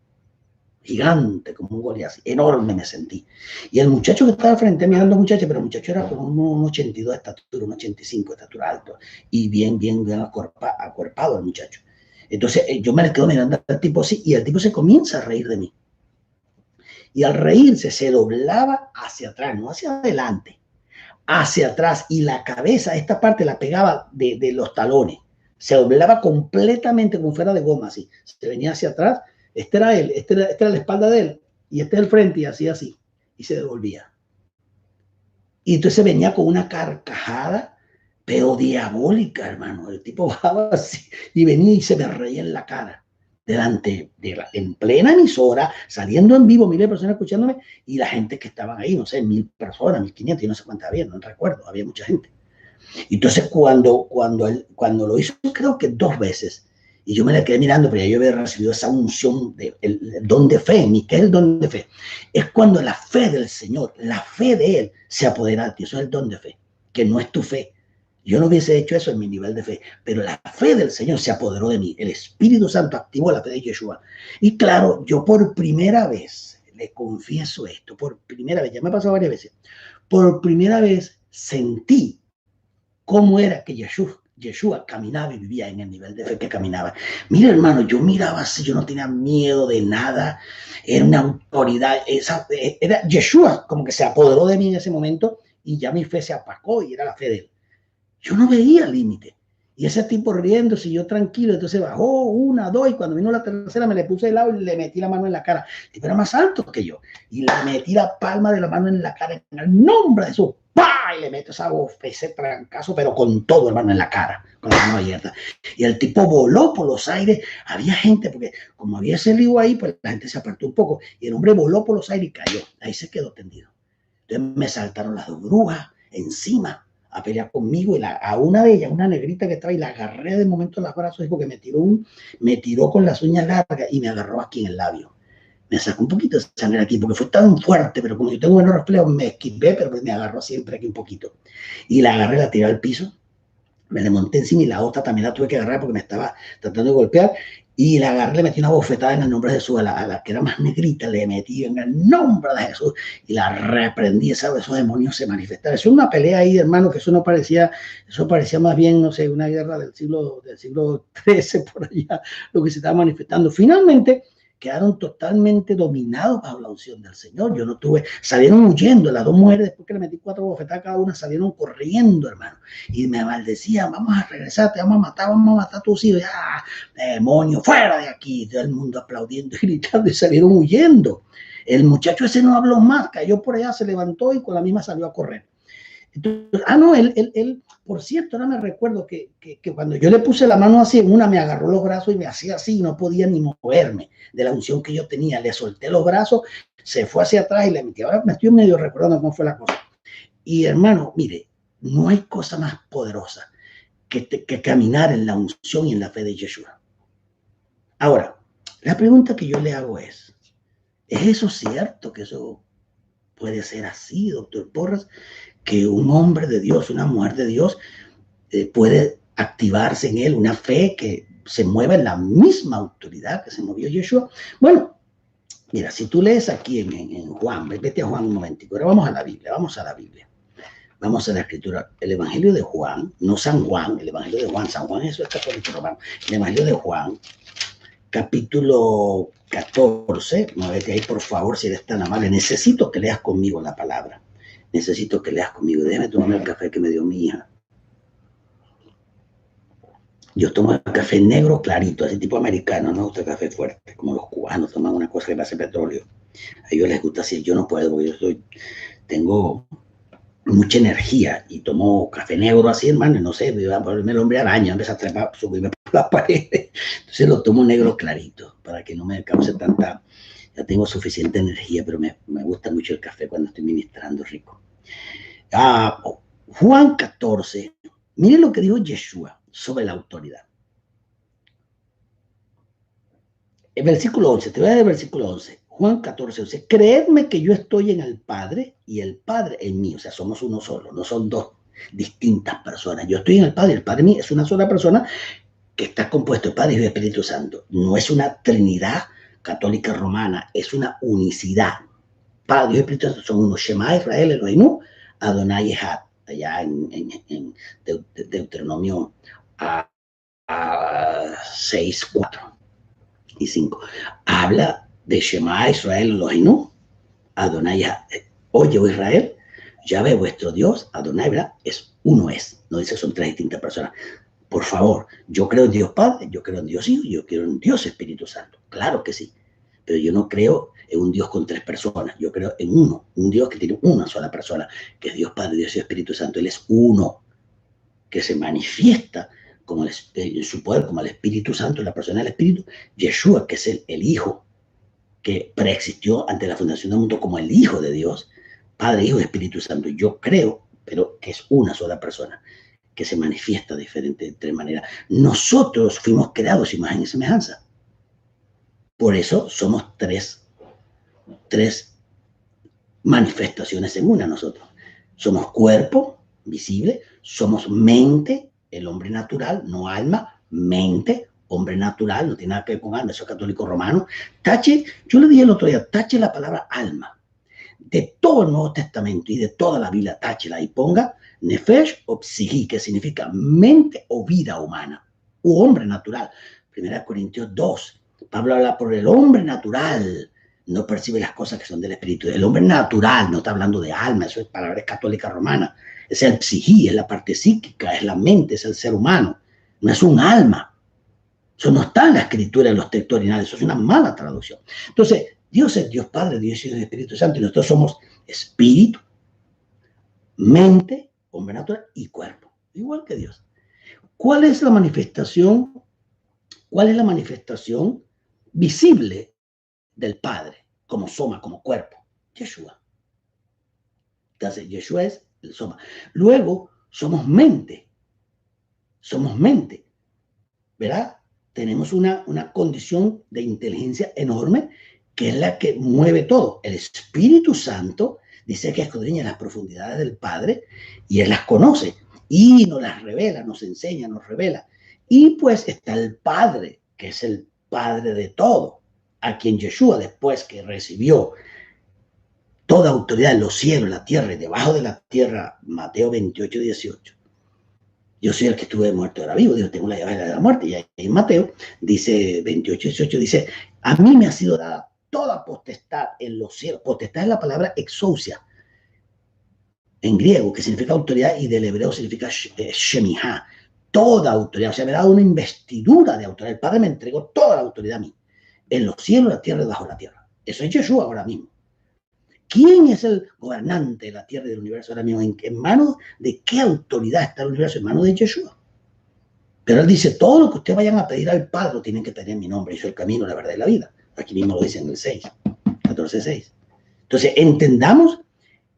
gigante, como un Goliat, enorme me sentí. Y el muchacho que estaba frente a mí, eran 2 muchachos, pero el muchacho era como un 82 de estatura, un 85 de estatura alto, y bien acuerpado el muchacho. Entonces yo me le quedo mirando al tipo así, y el tipo se comienza a reír de mí. Y al reírse se doblaba hacia atrás, no hacia adelante, hacia atrás, y la cabeza, esta parte la pegaba de los talones, se doblaba completamente como fuera de goma, así, se venía hacia atrás, este era él, esta era la espalda de él, y este es el frente, y hacía así, y se devolvía. Y entonces venía con una carcajada, pero diabólica, hermano, el tipo bajaba así, y venía y se me reía en la cara, en plena emisora, saliendo en vivo, miles de personas escuchándome, y la gente que estaban ahí, no sé, 1000 personas, 1500, y no sé cuántas había, no recuerdo, había mucha gente. Entonces cuando lo hizo, creo que 2 veces, y yo me la quedé mirando, pero ya yo había recibido esa unción, el don de fe, ¿qué es el don de fe? Es cuando la fe del Señor, la fe de Él se apodera de ti, eso es el don de fe, que no es tu fe. Yo no hubiese hecho eso en mi nivel de fe, pero la fe del Señor se apoderó de mí. El Espíritu Santo activó la fe de Yeshua. Y claro, yo por primera vez, le confieso esto, por primera vez, ya me ha pasado varias veces, por primera vez sentí cómo era que Yeshua caminaba y vivía en el nivel de fe que caminaba. Mira, hermano, yo miraba así, yo no tenía miedo de nada, era una autoridad, era Yeshua como que se apoderó de mí en ese momento y ya mi fe se apacó y era la fe de él. Yo no veía límite. Y ese tipo riéndose y yo tranquilo, entonces bajó 1, 2, y cuando vino la tercera me le puse de lado y le metí la mano en la cara. El tipo era más alto que yo. Y le metí la palma de la mano en la cara, en el nombre de Jesús. ¡Pah! Y le meto ese trancazo, pero con todo, hermano, en la cara, con la mano abierta. Y el tipo voló por los aires. Había gente, porque como había ese lío ahí, pues la gente se apartó un poco. Y el hombre voló por los aires y cayó. Ahí se quedó tendido. Entonces me saltaron las 2 brujas encima a pelear conmigo, y a una de ellas, una negrita que estaba, y la agarré de momento en los brazos, porque me tiró con las uñas largas y me agarró aquí en el labio. Me sacó un poquito de sangre aquí, porque fue tan fuerte, pero como yo tengo buenos reflejos, me esquivé, pero me agarró siempre aquí un poquito. Y la agarré, la tiré al piso, me le monté encima, y la otra también la tuve que agarrar porque me estaba tratando de golpear, y la agarré, le metí una bofetada en el nombre de Jesús, a la que era más negrita, le metí en el nombre de Jesús y la reprendí. Esos demonios se manifestaron. Es una pelea ahí, hermano, que eso parecía más bien, no sé, una guerra del siglo XIII por allá, lo que se estaba manifestando. Finalmente quedaron totalmente dominados bajo la unción del Señor. Yo no salieron huyendo, las 2 mujeres, después que le metí 4 bofetadas cada una, salieron corriendo, hermano, y me maldecían: vamos a regresar, te vamos a matar a tus hijos. ¡Ah, demonio, fuera de aquí! Todo el mundo aplaudiendo y gritando, y salieron huyendo. El muchacho ese no habló más, cayó por allá, se levantó y con la misma salió a correr. Entonces, no, él, por cierto, ahora me recuerdo que cuando yo le puse la mano así, en una me agarró los brazos y me hacía así, y no podía ni moverme de la unción que yo tenía. Le solté los brazos, se fue hacia atrás y le metí. Ahora me estoy medio recordando cómo fue la cosa. Y hermano, mire, no hay cosa más poderosa que caminar en la unción y en la fe de Yeshua. Ahora, la pregunta que yo le hago ¿es eso cierto, que eso puede ser así, doctor Porras, que un hombre de Dios, una mujer de Dios, puede activarse en él una fe que se mueva en la misma autoridad que se movió Yeshua? Bueno, mira, si tú lees aquí en Juan, vete a Juan un momentico, ahora vamos a la Biblia. Vamos a la escritura. El Evangelio de Juan, no San Juan, el Evangelio de Juan. San Juan eso es católico romano. El Evangelio de Juan, capítulo 14. Muévete ahí, por favor, si eres tan amable. Necesito que leas conmigo la palabra. Necesito que leas conmigo. Déjame tomarme el café que me dio mi hija. Yo tomo el café negro clarito, así tipo americano, no me gusta el café fuerte, como los cubanos toman una cosa que parece petróleo. A ellos les gusta así, yo no puedo, porque tengo mucha energía y tomo café negro así, hermano, y no sé, me va a ponerme el hombre araña, empieza a trepar, subirme por las paredes. Entonces lo tomo negro clarito, para que no me cause tanta, ya tengo suficiente energía, pero me gusta mucho el café cuando estoy ministrando rico. Juan 14, miren lo que dijo Yeshua sobre la autoridad. El versículo 11, te voy a dar el versículo 11. Juan 14, 11. Creedme que yo estoy en el Padre y el Padre en mí. O sea, somos uno solo, no son dos distintas personas. Yo estoy en el Padre y el Padre en mí es una sola persona que está compuesto de Padre, Hijo y Espíritu Santo. No es una trinidad católica romana, es una unicidad. Padre, Hijo y Espíritu Santo son uno. Shema Israel, Elohim, Adonai Echad. Allá en Deuteronomio 6, 4 y 5. Habla de Shema Israel Elohim, Adonai. Oye, Israel, Yahvé vuestro Dios, Adonai, ¿verdad? Es uno es. No dice son tres distintas personas. Por favor, yo creo en Dios Padre, yo creo en Dios Hijo, yo creo en Dios Espíritu Santo. Claro que sí. Pero yo no creo en un Dios con tres personas. Yo creo en uno, un Dios que tiene una sola persona, que es Dios Padre, Dios y Espíritu Santo. Él es uno, que se manifiesta como en su poder, como el Espíritu Santo, la persona del Espíritu. Yeshua, que es el Hijo, que preexistió ante la fundación del mundo como el Hijo de Dios, Padre, Hijo y Espíritu Santo. Yo creo, pero que es una sola persona, que se manifiesta diferente de tres maneras. Nosotros fuimos creados imagen y semejanza. Por eso somos tres manifestaciones en una nosotros. Somos cuerpo visible, somos mente, el hombre natural, no alma, mente, hombre natural, no tiene nada que ver con alma, eso es católico romano. Tache, yo le dije el otro día, tache la palabra alma de todo el Nuevo Testamento y de toda la Biblia, táchela y ponga nefesh o psiqui, que significa mente o vida humana, u hombre natural. 1 Corintios 2, Pablo habla por el hombre natural, no percibe las cosas que son del espíritu. El hombre natural, no está hablando de alma, eso es palabra católica romana, es el psiqui, es la parte psíquica, es la mente, es el ser humano, no es un alma. Eso no está en la escritura, en los textos originales, eso es una mala traducción. Entonces, Dios es Dios Padre, Dios Hijo y Espíritu Santo, y nosotros somos espíritu, mente, hombre natural y cuerpo, igual que Dios. ¿Cuál es la manifestación? ¿Cuál es la manifestación visible del Padre como soma, como cuerpo? Yeshua. Entonces, Yeshua es el soma. Luego, somos mente, ¿verdad? Tenemos una condición de inteligencia enorme que es la que mueve todo. El Espíritu Santo dice que escudriña las profundidades del Padre y Él las conoce y nos las revela, nos enseña, nos revela. Y pues está el Padre, que es el Padre de todo, a quien Yeshua, después que recibió toda autoridad en los cielos, la tierra y debajo de la tierra, Mateo 28, 18, yo soy el que estuve muerto, ahora vivo, Dios, tengo la llave de la muerte. Y ahí en Mateo dice 28, 18, dice, a mí me ha sido dada toda potestad en los cielos. Potestad es la palabra exousia, en griego, que significa autoridad, y del hebreo significa shemijá, toda autoridad. O sea, me ha dado una investidura de autoridad. El Padre me entregó toda la autoridad a mí, en los cielos, la tierra y bajo la tierra. Eso es Yeshua ahora mismo. ¿Quién es el gobernante de la tierra y del universo ahora mismo? ¿En manos de qué autoridad está el universo? En manos de Yeshua. Pero él dice, todo lo que ustedes vayan a pedir al Padre lo tienen que pedir en mi nombre. Yo soy el camino, la verdad y la vida. Aquí mismo lo dice en el 6, 14, 6. Entonces, entendamos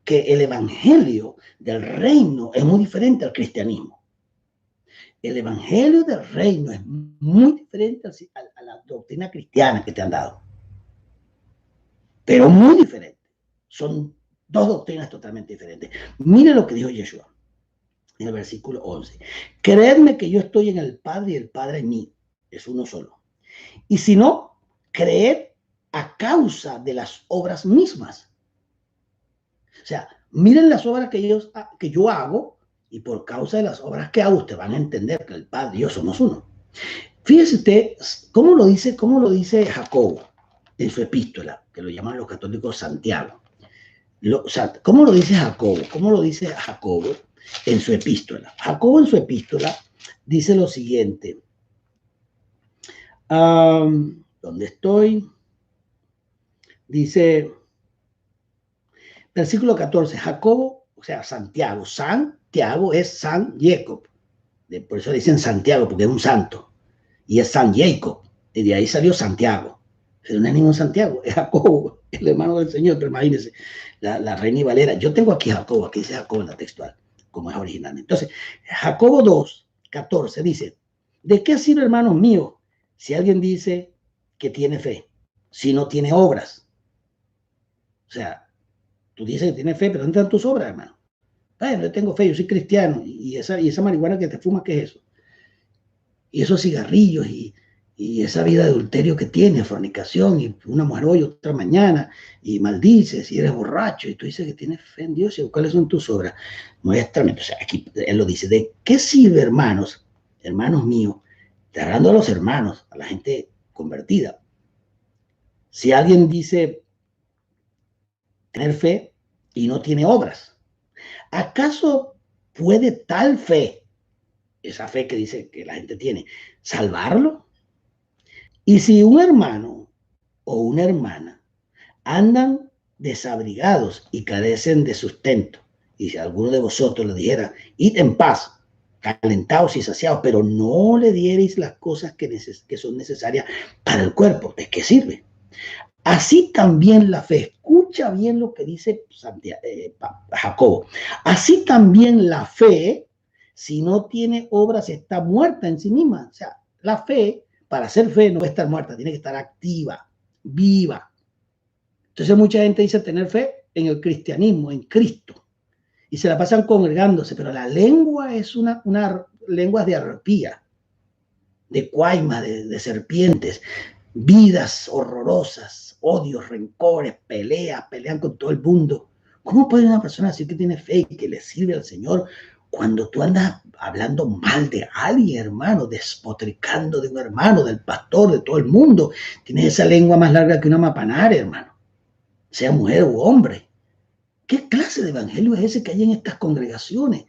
que el evangelio del reino es muy diferente al cristianismo. El evangelio del reino es muy diferente a la doctrina cristiana que te han dado. Pero muy diferente. Son dos doctrinas totalmente diferentes. Mire lo que dijo Yeshua en el versículo 11. Creedme que yo estoy en el Padre y el Padre en mí. Es uno solo. Y si no, creed a causa de las obras mismas. O sea, Miren las obras que yo hago, y por causa de las obras que hago, ustedes van a entender que el Padre y yo somos uno. Fíjese usted cómo lo dice Jacobo en su epístola, que lo llaman los católicos Santiago. ¿Cómo lo dice Jacobo? ¿Cómo lo dice Jacobo en su epístola? Jacobo en su epístola dice lo siguiente. ¿Dónde estoy? Dice, versículo 14, Jacobo, o sea, Santiago. Santiago es San Jacob. Por eso le dicen Santiago, porque es un santo. Y es San Jacob. Y de ahí salió Santiago. Pero no es ningún Santiago, es Jacobo, el hermano del Señor. Pero imagínense, la Reina y Valera. Yo tengo aquí Jacobo, aquí dice Jacobo en la textual, como es originalmente. Entonces, Jacobo 2, 14 dice, ¿de qué sirve, hermanos míos, si alguien dice que tiene fe, si no tiene obras? O sea, tú dices que tienes fe, pero ¿dónde están tus obras, hermano? Bueno, yo tengo fe, yo soy cristiano, y esa marihuana que te fumas, ¿qué es eso? Y esos cigarrillos, y esa vida de adulterio que tienes, fornicación, y una mujer hoy, otra mañana, y maldices, y eres borracho, y tú dices que tienes fe en Dios, y ¿cuáles son tus obras? Muéstrame. O sea, aquí él lo dice, ¿de qué sirve, hermanos míos? Está hablando a los hermanos, a la gente convertida. Si alguien dice tener fe y no tiene obras, ¿acaso puede tal fe, esa fe que dice que la gente tiene, salvarlo? Y si un hermano o una hermana andan desabrigados y carecen de sustento, y si alguno de vosotros le dijera, id en paz, calentados y saciados, pero no le diereis las cosas que son necesarias para el cuerpo, ¿de qué sirve? Así también la fe, escucha bien lo que dice Jacobo, así también la fe, si no tiene obras, está muerta en sí misma. O sea, la fe, para ser fe, no puede estar muerta, tiene que estar activa, viva. Entonces mucha gente dice tener fe en el cristianismo, en Cristo, y se la pasan congregándose, pero la lengua es una lengua de arpía, de cuaima, de serpientes, vidas horrorosas, odios, rencores, pelean con todo el mundo. ¿Cómo puede una persona decir que tiene fe y que le sirve al Señor cuando tú andas hablando mal de alguien, hermano, despotricando de un hermano, del pastor, de todo el mundo? Tienes esa lengua más larga que una mapanara, hermano, sea mujer u hombre. ¿Qué clase de evangelio es ese que hay en estas congregaciones?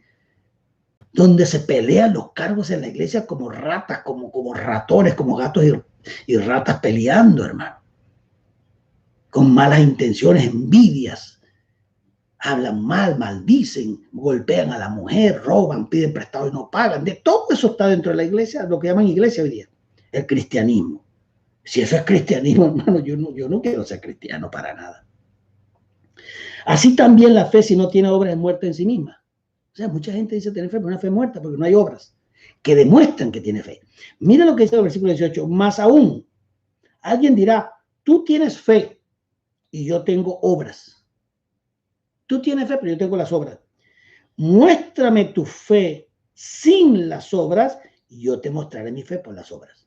Donde se pelean los cargos en la iglesia como ratas, como ratones, como gatos y ratas peleando, hermano. Con malas intenciones, envidias. Hablan mal, maldicen, golpean a la mujer, roban, piden prestado y no pagan. De todo eso está dentro de la iglesia, lo que llaman iglesia hoy día, el cristianismo. Si eso es cristianismo, hermano, yo no quiero ser cristiano para nada. Así también la fe, si no tiene obras, es muerta en sí misma. O sea, mucha gente dice tener fe, pero una fe muerta porque no hay obras que demuestran que tiene fe. Mira lo que dice el versículo 18. Más aún, alguien dirá, tú tienes fe y yo tengo obras. Tú tienes fe, pero yo tengo las obras. Muéstrame tu fe sin las obras y yo te mostraré mi fe por las obras.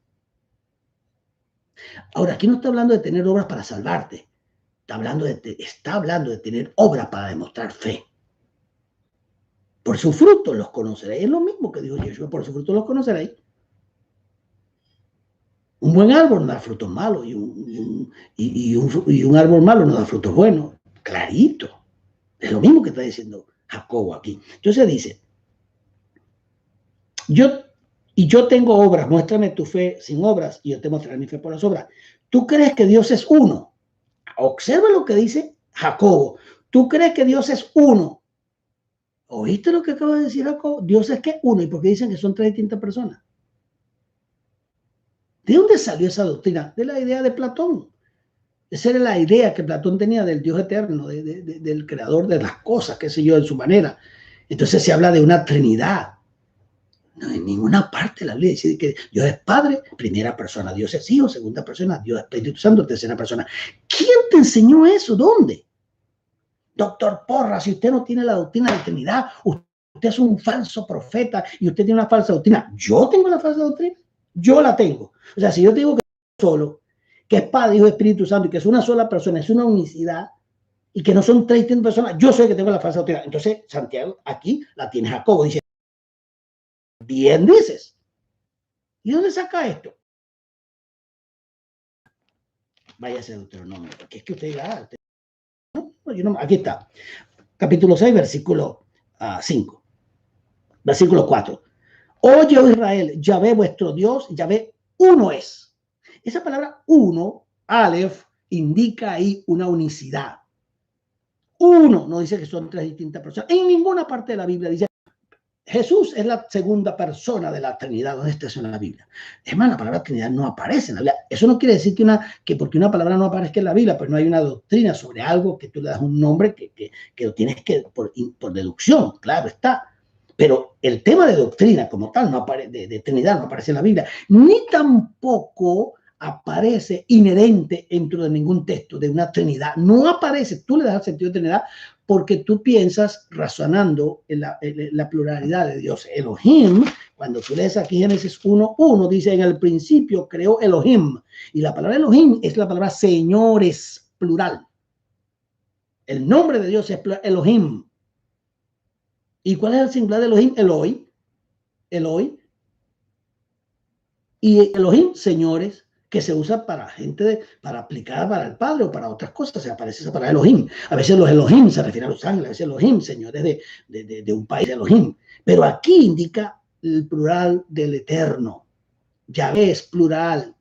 Ahora, aquí no está hablando de tener obras para salvarte. Está hablando de tener obras para demostrar fe. Por su fruto los conoceréis. Es lo mismo que dijo Yeshua, por su fruto los conoceréis. Un buen árbol no da frutos malos y un árbol malo no da frutos buenos. Clarito. Es lo mismo que está diciendo Jacobo aquí. Entonces dice, yo tengo obras, muéstrame tu fe sin obras y yo te mostraré mi fe por las obras. ¿Tú crees que Dios es uno? Observa lo que dice Jacobo. ¿Tú crees que Dios es uno? ¿Oíste lo que acaba de decir Jacobo? Dios es que uno. ¿Y por qué dicen que son tres distintas personas? ¿De dónde salió esa doctrina? De la idea de Platón. Esa era la idea que Platón tenía del Dios eterno, del creador de las cosas, qué sé yo, en su manera. Entonces se habla de una trinidad. No, en ninguna parte la Biblia dice que Dios es Padre, primera persona, Dios es Hijo, segunda persona, Dios es Espíritu Santo, tercera persona. ¿Quién te enseñó eso? ¿Dónde? Doctor Porras, si usted no tiene la doctrina de Trinidad, usted es un falso profeta y usted tiene una falsa doctrina. ¿Yo tengo la falsa doctrina? Yo la tengo. O sea, si yo te digo que solo, que es Padre, Hijo, Espíritu Santo y que es una sola persona, es una unicidad, y que no son 3 distintas personas. Yo soy el que tengo la falsa doctrina. Entonces, Santiago, aquí la tiene Jacobo, dice, bien dices. ¿Y dónde saca esto? Váyase a Deuteronomio, porque es que usted diga, no, aquí está, capítulo 6, versículo 5, versículo 4. Oye, oh Israel, Yahvé vuestro Dios, Yahvé uno es. Esa palabra uno, Aleph, indica ahí una unicidad. Uno, no dice que son 3 distintas personas. En ninguna parte de la Biblia dice Jesús es la segunda persona de la Trinidad. ¿Dónde está eso en la Biblia? Es más, la palabra Trinidad no aparece en la Biblia. Eso no quiere decir que porque una palabra no aparezca en la Biblia, pues no hay una doctrina sobre algo que tú le das un nombre que lo tienes que, por deducción, claro está. Pero el tema de doctrina como tal, no de Trinidad, no aparece en la Biblia, ni tampoco aparece inherente dentro de ningún texto de una Trinidad. No aparece, tú le das el sentido de Trinidad porque tú piensas razonando en la pluralidad de Dios. Elohim, cuando tú lees aquí Génesis 1:1, dice, en el principio creó Elohim. Y la palabra Elohim es la palabra señores, plural. El nombre de Dios es Elohim. ¿Y cuál es el singular de Elohim? Eloi. Eloi. Y Elohim, señores, que se usa para gente, para aplicar para el Padre o para otras cosas. Se aparece esa palabra Elohim. A veces los Elohim se refiere a los ángeles, a veces Elohim, señores de un país, Elohim. Pero aquí indica el plural del eterno. Yahvé es plural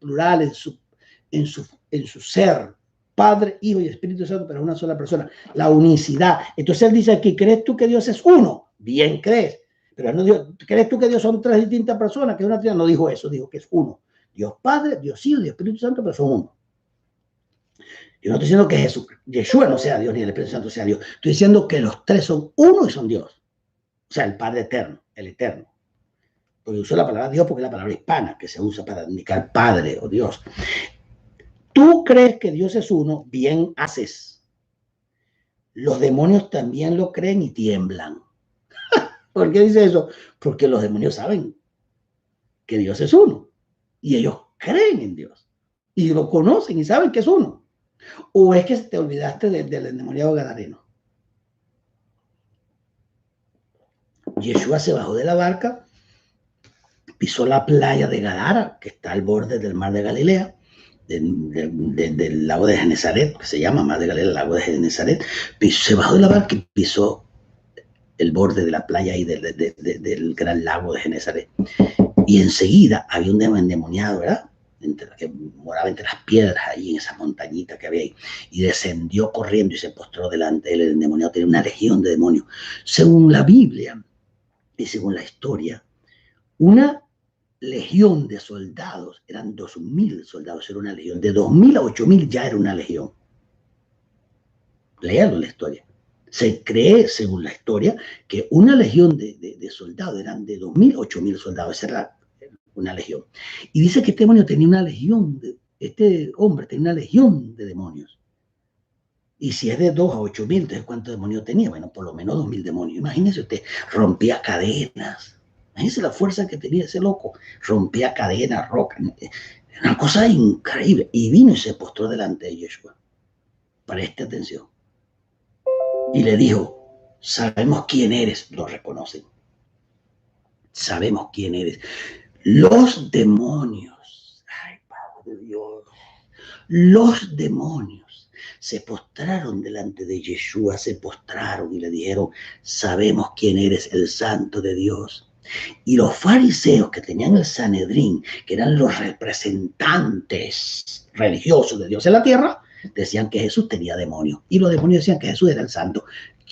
en su ser. Padre, Hijo y Espíritu Santo, pero una sola persona. La unicidad. Entonces él dice aquí, ¿crees tú que Dios es uno? Bien crees. Pero no dijo, ¿crees tú que Dios son 3 distintas personas? Que es una trinidad. No dijo eso, dijo que es uno. Dios Padre, Dios Hijo y Espíritu Santo, pero son uno. Yo no estoy diciendo que Jesús, Yeshua no sea Dios ni el Espíritu Santo sea Dios. Estoy diciendo que los 3 son uno y son Dios. O sea, el Padre eterno, el eterno. Porque uso la palabra Dios porque es la palabra hispana que se usa para indicar Padre o Dios. Tú crees que Dios es uno, bien haces. Los demonios también lo creen y tiemblan. ¿Por qué dice eso? Porque los demonios saben que Dios es uno. Y ellos creen en Dios. Y lo conocen y saben que es uno. ¿O es que te olvidaste del endemoniado gadareno? Yeshua se bajó de la barca, pisó la playa de Gadara, que está al borde del mar de Galilea, del lago de Genesaret, que se llama mar de Galilea, el lago de Genesaret. Se bajó de la barca y pisó el borde de la playa y del gran lago de Genesaret. Y enseguida había un endemoniado, ¿verdad? Que moraba entre las piedras ahí en esa montañita que había ahí, y descendió corriendo y se postró delante de él. El endemoniado tenía una legión de demonios. Según la Biblia y según la historia, una legión de soldados, eran 2.000 soldados, era una legión. De 2.000 a 8.000 ya era una legión. Léalo la historia. Se cree, según la historia, que una legión de soldados eran de 2.000 a 8.000 soldados. Esa era una legión. Y dice que este demonio tenía una legión, este hombre tenía una legión de demonios. Y si es de 2 a 8.000, entonces ¿cuántos demonios tenía? Bueno, por lo menos 2.000 demonios. Imagínese usted, rompía cadenas. Imagínese la fuerza que tenía ese loco. Rompía cadenas, rocas. Una cosa increíble. Y vino y se postró delante de Yeshua. Preste atención. Y le dijo, sabemos quién eres. Lo reconocen. Sabemos quién eres. Los demonios, ay, Padre Dios, los demonios se postraron delante de Yeshua, se postraron y le dijeron, sabemos quién eres, el Santo de Dios. Y los fariseos que tenían el Sanedrín, que eran los representantes religiosos de Dios en la tierra, decían que Jesús tenía demonios. Y los demonios decían que Jesús era el Santo.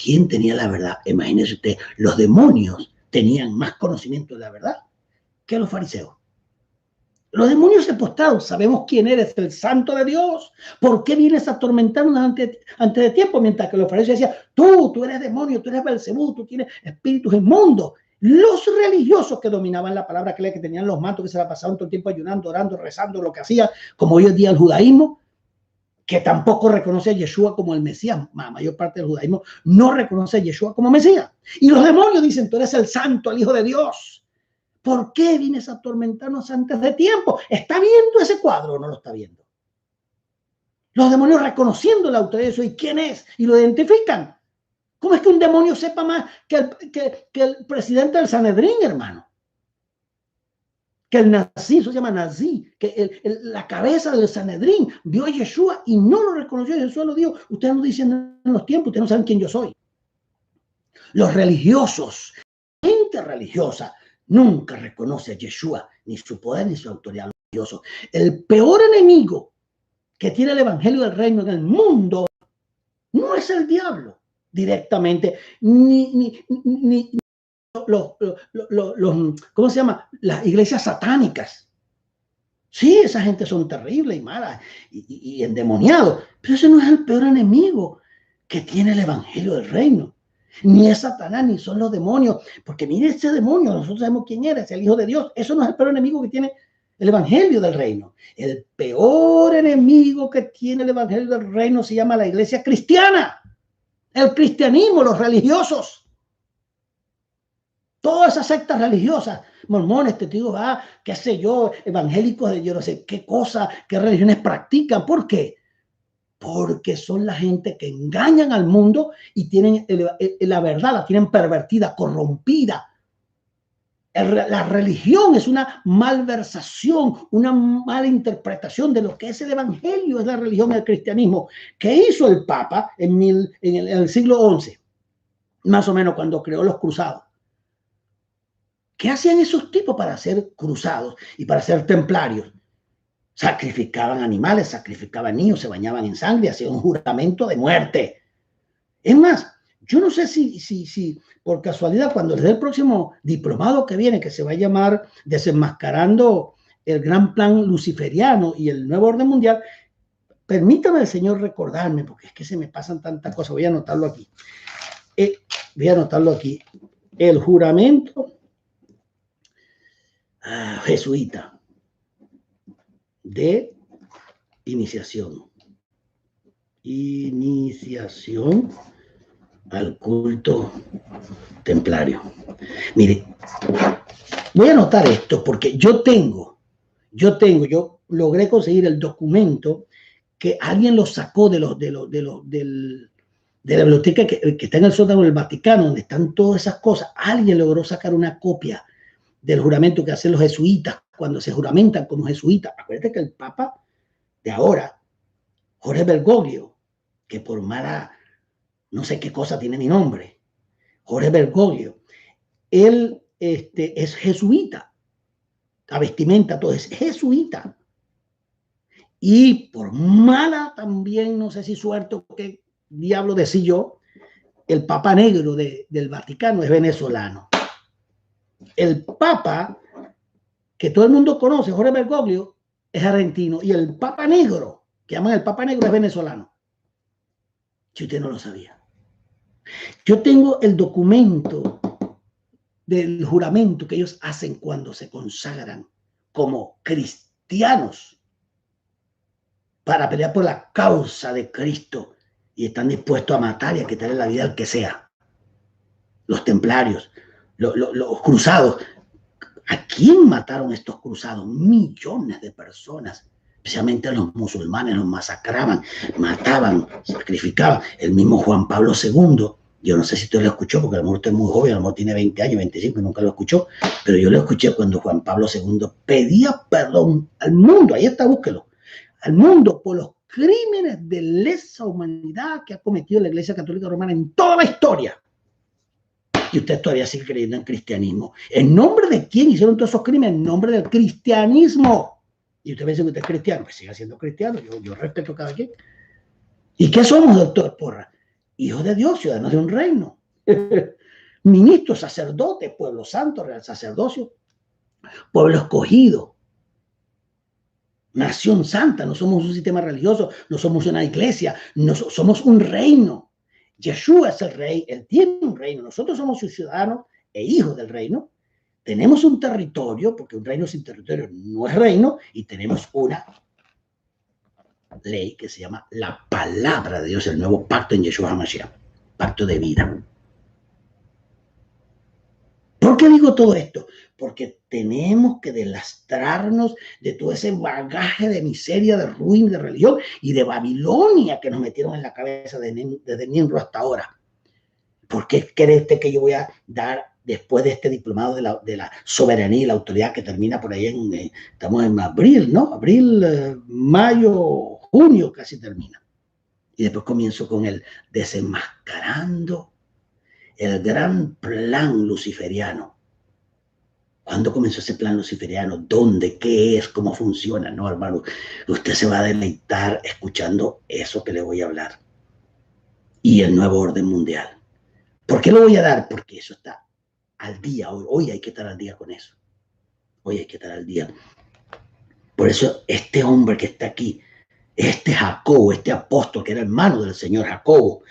¿Quién tenía la verdad? Imagínese usted, los demonios tenían más conocimiento de la verdad que los fariseos. Los demonios se postraron, sabemos quién eres, el Santo de Dios. ¿Por qué vienes a atormentarnos antes de tiempo? Mientras que los fariseos decían, tú eres demonio, tú eres Belcebú, tú tienes espíritus inmundos. Los religiosos que dominaban la palabra, que tenían los mantos, que se la pasaban todo el tiempo ayunando, orando, rezando, lo que hacían, como hoy en día el judaísmo, que tampoco reconoce a Yeshua como el Mesías. La mayor parte del judaísmo no reconoce a Yeshua como Mesías. Y los demonios dicen, tú eres el Santo, el Hijo de Dios. ¿Por qué vienes a atormentarnos antes de tiempo? ¿Está viendo ese cuadro o no lo está viendo? Los demonios reconociendo la autoridad de eso y quién es, y lo identifican. ¿Cómo es que un demonio sepa más que el presidente del Sanedrín, hermano? Que el nazí, eso se llama nazí, que la cabeza del Sanedrín vio a Yeshua y no lo reconoció. Jesús lo dijo: ustedes no dicen en los tiempos, ustedes no saben quién yo soy. Los religiosos, gente religiosa, nunca reconoce a Yeshua, ni su poder, ni su autoridad. Religioso. El peor enemigo que tiene el evangelio del reino en el mundo no es el diablo directamente, ni ¿cómo se llama? Las iglesias satánicas. Sí, esa gente son terribles y malas y endemoniados, pero ese no es el peor enemigo que tiene el evangelio del reino. Ni es Satanás, ni son los demonios, porque mire ese demonio, nosotros sabemos quién era, es el Hijo de Dios. Eso no es el peor enemigo que tiene el evangelio del reino. El peor enemigo que tiene el evangelio del reino se llama la iglesia cristiana, el cristianismo, los religiosos. Todas esas sectas religiosas, mormones, testigos, qué sé yo, evangélicos de yo no sé qué cosa, qué religiones practican. ¿Por qué? Porque son la gente que engañan al mundo y tienen la verdad, la tienen pervertida, corrompida. La religión es una malversación, una mala interpretación de lo que es el evangelio, es la religión del cristianismo. ¿Qué hizo el Papa en el siglo XI? Más o menos cuando creó los cruzados. ¿Qué hacían esos tipos para ser cruzados y para ser templarios? Sacrificaban animales, sacrificaban niños, se bañaban en sangre, hacían un juramento de muerte. Es más, yo no sé si por casualidad, cuando les dé el próximo diplomado que viene, que se va a llamar Desenmascarando el Gran Plan Luciferiano y el Nuevo Orden Mundial, permítame el Señor recordarme, porque es que se me pasan tantas cosas. Voy a anotarlo aquí. El juramento jesuita de iniciación al culto templario. Mire, voy a anotar esto porque yo logré conseguir el documento que alguien lo sacó de la biblioteca que está en el sótano del Vaticano, donde están todas esas cosas. Alguien logró sacar una copia del juramento que hacen los jesuitas cuando se juramentan como jesuitas. Acuérdate que el Papa de ahora, Jorge Bergoglio, que por mala, no sé qué cosa tiene mi nombre, Jorge Bergoglio, él es jesuita, la vestimenta, todo es jesuita. Y por mala también, no sé si suerte o qué diablo decía yo, el Papa Negro del Vaticano es venezolano. El Papa que todo el mundo conoce, Jorge Bergoglio, es argentino, y el Papa Negro, que llaman el Papa Negro, es venezolano. Si usted no lo sabía. Yo tengo el documento del juramento que ellos hacen cuando se consagran como cristianos para pelear por la causa de Cristo y están dispuestos a matar y a quitarle la vida al que sea. Los templarios, los cruzados. ¿A quién mataron estos cruzados? Millones de personas, especialmente a los musulmanes, los masacraban, mataban, sacrificaban. El mismo Juan Pablo II, yo no sé si usted lo escuchó, porque a lo mejor usted es muy joven, a lo mejor tiene 20 años, 25 y nunca lo escuchó, pero yo lo escuché cuando Juan Pablo II pedía perdón al mundo, ahí está, búsquelo, al mundo por los crímenes de lesa humanidad que ha cometido la Iglesia Católica Romana en toda la historia. Y usted todavía sigue creyendo en cristianismo. ¿En nombre de quién hicieron todos esos crímenes? En nombre del cristianismo. Y usted me dice que usted es cristiano, pues siga siendo cristiano, yo respeto a cada quien. ¿Y qué somos, doctor Porra? Hijos de Dios, ciudadanos de un reino. Ministros, sacerdotes, pueblo santo, real sacerdocio, pueblo escogido, nación santa. No somos un sistema religioso, no somos una iglesia, no somos un reino. Yeshua es el rey, él tiene un reino, nosotros somos sus ciudadanos e hijos del reino, tenemos un territorio, porque un reino sin territorio no es reino, y tenemos una ley que se llama la palabra de Dios, el nuevo pacto en Yeshua HaMashiach, pacto de vida. ¿Por qué digo todo esto? Porque tenemos que delastrarnos de todo ese bagaje de miseria, de ruina, de religión y de Babilonia que nos metieron en la cabeza desde Nimrod hasta ahora. ¿Por qué crees que yo voy a dar después de este diplomado de la soberanía y la autoridad que termina por ahí estamos en abril, ¿no? Abril, mayo, junio casi termina. Y después comienzo con el desenmascarando el gran plan luciferiano. ¿Cuándo comenzó ese plan luciferiano? ¿Dónde? ¿Qué es? ¿Cómo funciona? No, hermano, usted se va a deleitar escuchando eso que le voy a hablar. Y el nuevo orden mundial. ¿Por qué lo voy a dar? Porque eso está al día. Hoy hay que estar al día con eso. Hoy hay que estar al día. Por eso este hombre que está aquí, este Jacobo, este apóstol que era hermano del Señor Jacobo,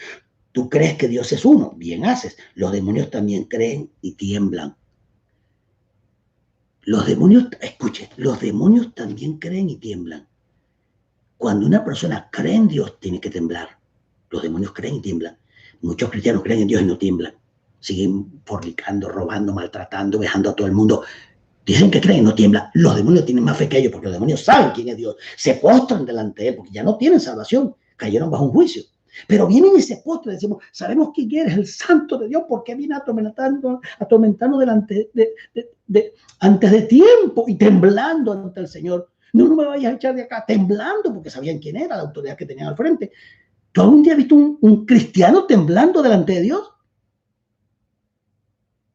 tú crees que Dios es uno, bien haces. Los demonios también creen y tiemblan. Los demonios, escuche, los demonios también creen y tiemblan. Cuando una persona cree en Dios, tiene que temblar. Los demonios creen y tiemblan. Muchos cristianos creen en Dios y no tiemblan. Siguen fornicando, robando, maltratando, dejando a todo el mundo. Dicen que creen y no tiemblan. Los demonios tienen más fe que ellos porque los demonios saben quién es Dios. Se postran delante de Él porque ya no tienen salvación. Cayeron bajo un juicio. Pero vienen y se postran y decimos, sabemos quién eres, el santo de Dios, porque viene atormentando delante antes de tiempo y temblando ante el Señor. No me vayas a echar de acá, temblando porque sabían quién era la autoridad que tenían al frente. ¿Tú algún día has visto un cristiano temblando delante de Dios?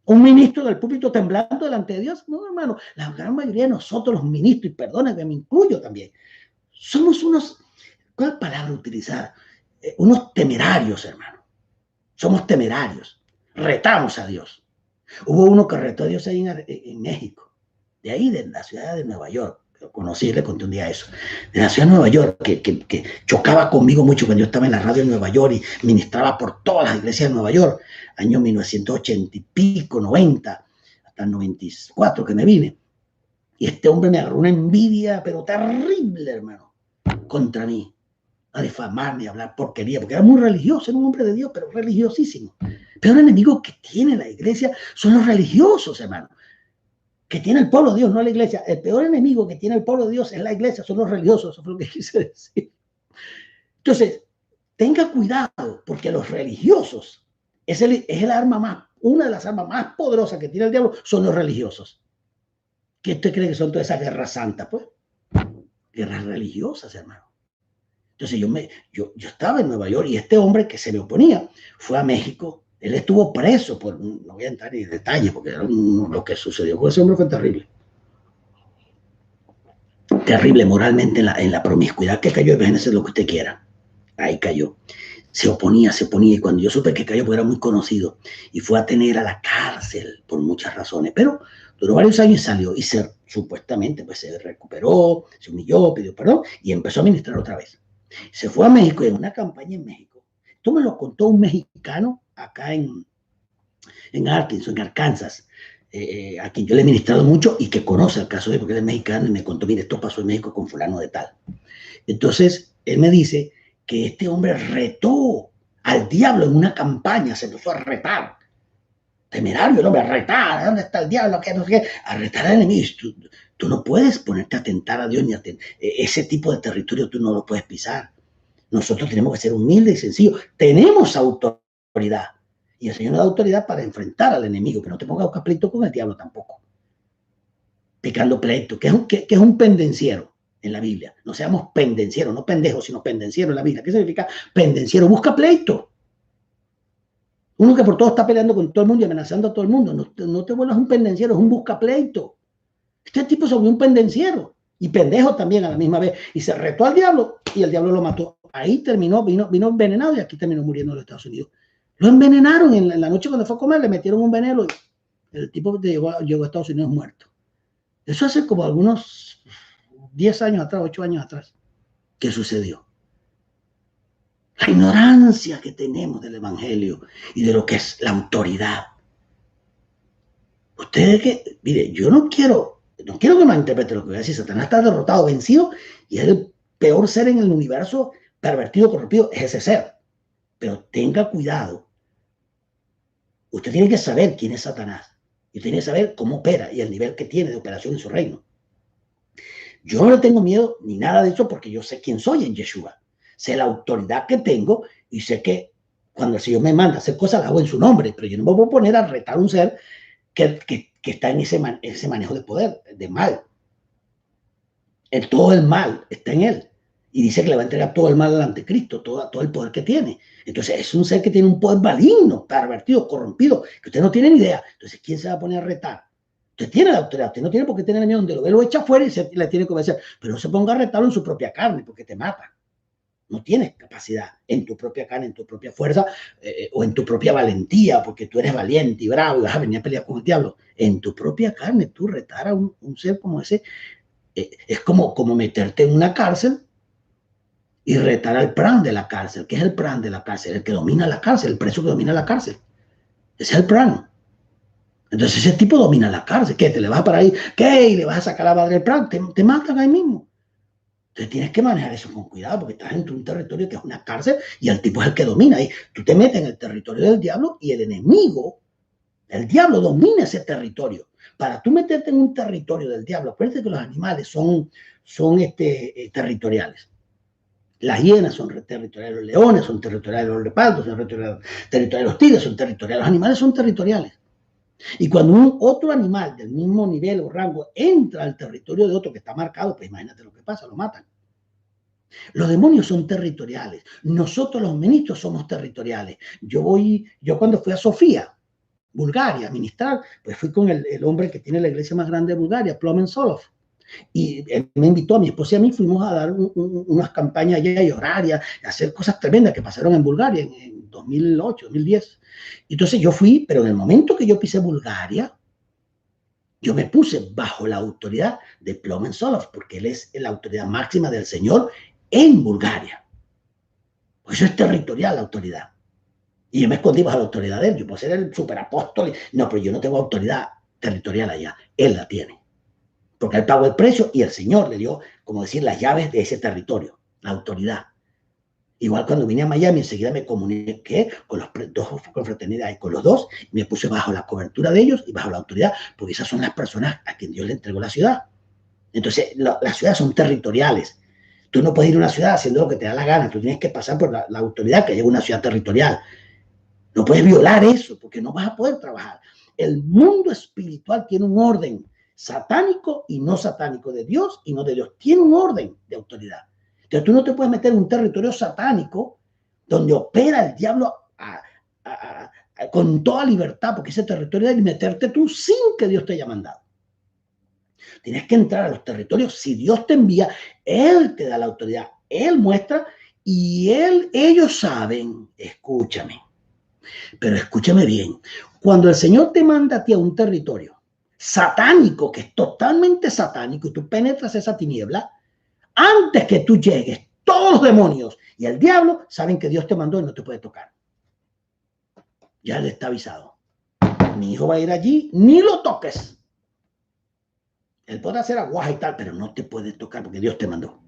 ¿Un ministro del púlpito temblando delante de Dios? No, hermano, la gran mayoría de nosotros, los ministros, y perdónenme, me incluyo también, somos unos, ¿cuál palabra utilizar? Unos temerarios, hermano. Somos temerarios. Retamos a Dios. Hubo uno que retó a Dios ahí en México, de ahí, de la ciudad de Nueva York. Lo conocí, le conté un día eso. De la ciudad de Nueva York, que chocaba conmigo mucho cuando yo estaba en la radio de Nueva York y ministraba por todas las iglesias de Nueva York, año 1980 y pico, 90, hasta el 94 que me vine. Y este hombre me agarró una envidia, pero terrible, hermano, contra mí. A difamarme, a hablar porquería, porque era muy religioso, era un hombre de Dios, pero religiosísimo. Pero el enemigo que tiene la iglesia son los religiosos, hermano. Que tiene el pueblo de Dios, no la iglesia. El peor enemigo que tiene el pueblo de Dios es la iglesia, son los religiosos, eso fue lo que quise decir. Entonces, tenga cuidado, porque los religiosos es el arma más, una de las armas más poderosas que tiene el diablo, son los religiosos. ¿Qué usted cree que son todas esas guerras santas? Pues, guerras religiosas, hermano. Entonces yo estaba en Nueva York y este hombre que se me oponía fue a México. Él estuvo preso no voy a entrar en detalles porque lo que sucedió con ese hombre fue terrible. Terrible moralmente en la promiscuidad que cayó, imagínese lo que usted quiera. Ahí cayó. Se oponía y cuando yo supe que cayó, porque era muy conocido, y fue a tener a la cárcel por muchas razones, pero duró varios años y salió y supuestamente pues se recuperó, se humilló, pidió perdón y empezó a ministrar otra vez. Se fue a México y en una campaña en México. Esto me lo contó un mexicano acá en Arkansas, a quien yo le he ministrado mucho y que conoce el caso de él porque él es mexicano y me contó, mire, esto pasó en México con fulano de tal. Entonces, él me dice que este hombre retó al diablo en una campaña, se puso a retar. Temerario el hombre, a retar, ¿dónde está el diablo? ¿Qué, no sé qué? A retar al enemigo. Tú no puedes ponerte a tentar a Dios ni ese tipo de territorio tú no lo puedes pisar. Nosotros tenemos que ser humildes y sencillos. Tenemos autoridad. Y el Señor nos da autoridad para enfrentar al enemigo, que no te pongas a buscar pleito con el diablo tampoco. Picando pleito, que es un pendenciero en la Biblia. No seamos pendencieros, no pendejos, sino pendencieros en la Biblia. ¿Qué significa pendenciero? Busca pleito. Uno que por todo está peleando con todo el mundo y amenazando a todo el mundo. No te vuelvas un pendenciero, es un busca pleito. Este tipo se volvió un pendenciero y pendejo también a la misma vez. Y se retó al diablo y el diablo lo mató. Ahí terminó, vino envenenado y aquí terminó muriendo en los Estados Unidos. Lo envenenaron en la noche cuando fue a comer, le metieron un veneno y el tipo llegó a Estados Unidos muerto. Eso hace como algunos 10 años atrás, 8 años atrás. ¿Qué sucedió? La ignorancia que tenemos del evangelio y de lo que es la autoridad. Ustedes que, mire, yo no quiero que malinterprete lo que voy a decir. Satanás está derrotado, vencido y es el peor ser en el universo, pervertido, corrompido, es ese ser. Pero tenga cuidado. Usted tiene que saber quién es Satanás. y tiene que saber cómo opera y el nivel que tiene de operación en su reino. Yo no le tengo miedo ni nada de eso porque yo sé quién soy en Yeshua. Sé la autoridad que tengo y sé que cuando el Señor me manda a hacer cosas, las hago en su nombre, pero yo no me voy a poner a retar a un ser que está en ese manejo de poder, de mal. Todo el mal está en él. Y dice que le va a entregar todo el mal al anticristo, todo el poder que tiene. Entonces es un ser que tiene un poder maligno, pervertido, corrompido, que usted no tiene ni idea. Entonces, ¿quién se va a poner a retar? Usted tiene la autoridad, usted no tiene por qué tener miedo, donde lo ve lo echa afuera y le tiene que obedecer. Pero no se ponga a retarlo en su propia carne, porque te mata. No tienes capacidad en tu propia carne, en tu propia fuerza o en tu propia valentía, porque tú eres valiente y bravo y vas a venir a pelear con el diablo. En tu propia carne, tú retar a un ser como ese es como meterte en una cárcel y retar al PRAN de la cárcel. ¿Qué es el PRAN de la cárcel? El que domina la cárcel, el preso que domina la cárcel. Ese es el PRAN. Entonces ese tipo domina la cárcel. ¿Qué? ¿Te le vas a parar ahí? ¿Qué? ¿Y le vas a sacar la madre del PRAN? Te matan ahí mismo. Entonces tienes que manejar eso con cuidado porque estás en un territorio que es una cárcel y el tipo es el que domina. Y tú te metes en el territorio del diablo y el enemigo, el diablo domina ese territorio. Para tú meterte en un territorio del diablo, acuérdate que los animales son territoriales. Las hienas son territoriales, los leones son territoriales, los leopardos son territoriales, los tigres son territoriales, los animales son territoriales. Y cuando un otro animal del mismo nivel o rango entra al territorio de otro que está marcado, pues imagínate lo que pasa, lo matan. Los demonios son territoriales. Nosotros los ministros somos territoriales. Yo cuando fui a Sofía, Bulgaria, a ministrar, pues fui con el hombre que tiene la iglesia más grande de Bulgaria, Plomen Solov. Y él me invitó a mi esposa y a mí, fuimos a dar unas campañas allá y horarias, a hacer cosas tremendas que pasaron en Bulgaria en 2008, 2010. Entonces yo fui, pero en el momento que yo pisé Bulgaria, yo me puse bajo la autoridad de Plomen Solov, porque él es la autoridad máxima del Señor en Bulgaria. Pues eso es territorial la autoridad. Y yo me escondí bajo la autoridad de él. Yo puedo ser el superapóstol. No, pero yo no tengo autoridad territorial allá. Él la tiene. Porque él pagó el precio y el Señor le dio, como decir, las llaves de ese territorio, la autoridad. Igual cuando vine a Miami, enseguida me comuniqué con los dos confraternidades, con los dos, me puse bajo la cobertura de ellos y bajo la autoridad, porque esas son las personas a quien Dios le entregó la ciudad. Entonces, las ciudades son territoriales. Tú no puedes ir a una ciudad haciendo lo que te da la gana, tú tienes que pasar por la autoridad que lleva una ciudad territorial. No puedes violar eso, porque no vas a poder trabajar. El mundo espiritual tiene un orden satánico y no satánico, de Dios y no de Dios. Tiene un orden de autoridad. Entonces tú no te puedes meter en un territorio satánico donde opera el diablo con toda libertad, porque ese territorio es meterte tú sin que Dios te haya mandado. Tienes que entrar a los territorios. Si Dios te envía, Él te da la autoridad, Él muestra y ellos saben, escúchame, pero escúchame bien, cuando el Señor te manda a ti a un territorio satánico, que es totalmente satánico, y tú penetras esa tiniebla, antes que tú llegues, todos los demonios y el diablo saben que Dios te mandó y no te puede tocar. Ya le está avisado. Mi hijo va a ir allí, ni lo toques. Él puede hacer aguaje y tal, pero no te puede tocar porque Dios te mandó.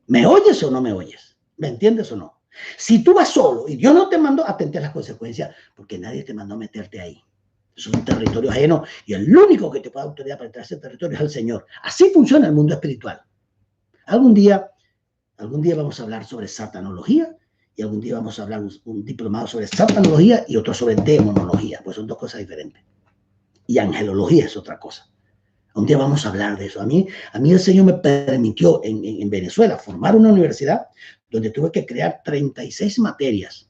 ¿Me oyes o no me oyes? ¿Me entiendes o no? Si tú vas solo y Dios no te mandó, atente a las consecuencias, porque nadie te mandó a meterte ahí. Es un territorio ajeno y el único que te puede dar autoridad para entrar a ese territorio es el Señor. Así funciona el mundo espiritual. Algún día vamos a hablar sobre satanología y algún día vamos a hablar un diplomado sobre satanología y otro sobre demonología, pues son dos cosas diferentes. Y angelología es otra cosa. Un día vamos a hablar de eso. A mí el Señor me permitió en Venezuela formar una universidad donde tuve que crear 36 materias.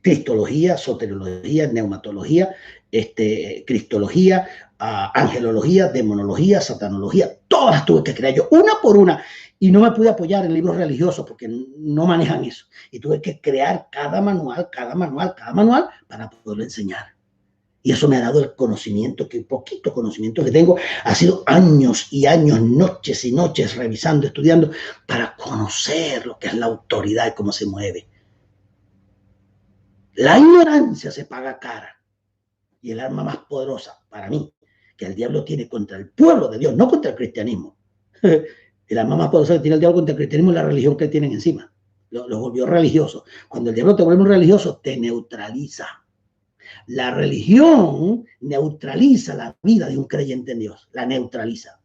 Cristología, soteriología, neumatología, cristología, angelología, demonología, satanología, todas las tuve que crear yo, una por una, y no me pude apoyar en libros religiosos porque no manejan eso. Y tuve que crear cada manual para poderlo enseñar. Y eso me ha dado el conocimiento, que poquito conocimiento que tengo, ha sido años y años, noches y noches revisando, estudiando, para conocer lo que es la autoridad y cómo se mueve. La ignorancia se paga cara. Y el arma más poderosa para mí que el diablo tiene contra el pueblo de Dios, no contra el cristianismo. El arma más poderosa que tiene el diablo contra el cristianismo es la religión que tienen encima. Lo volvió religioso. Cuando el diablo te vuelve un religioso, te neutraliza. La religión neutraliza la vida de un creyente en Dios, la neutraliza.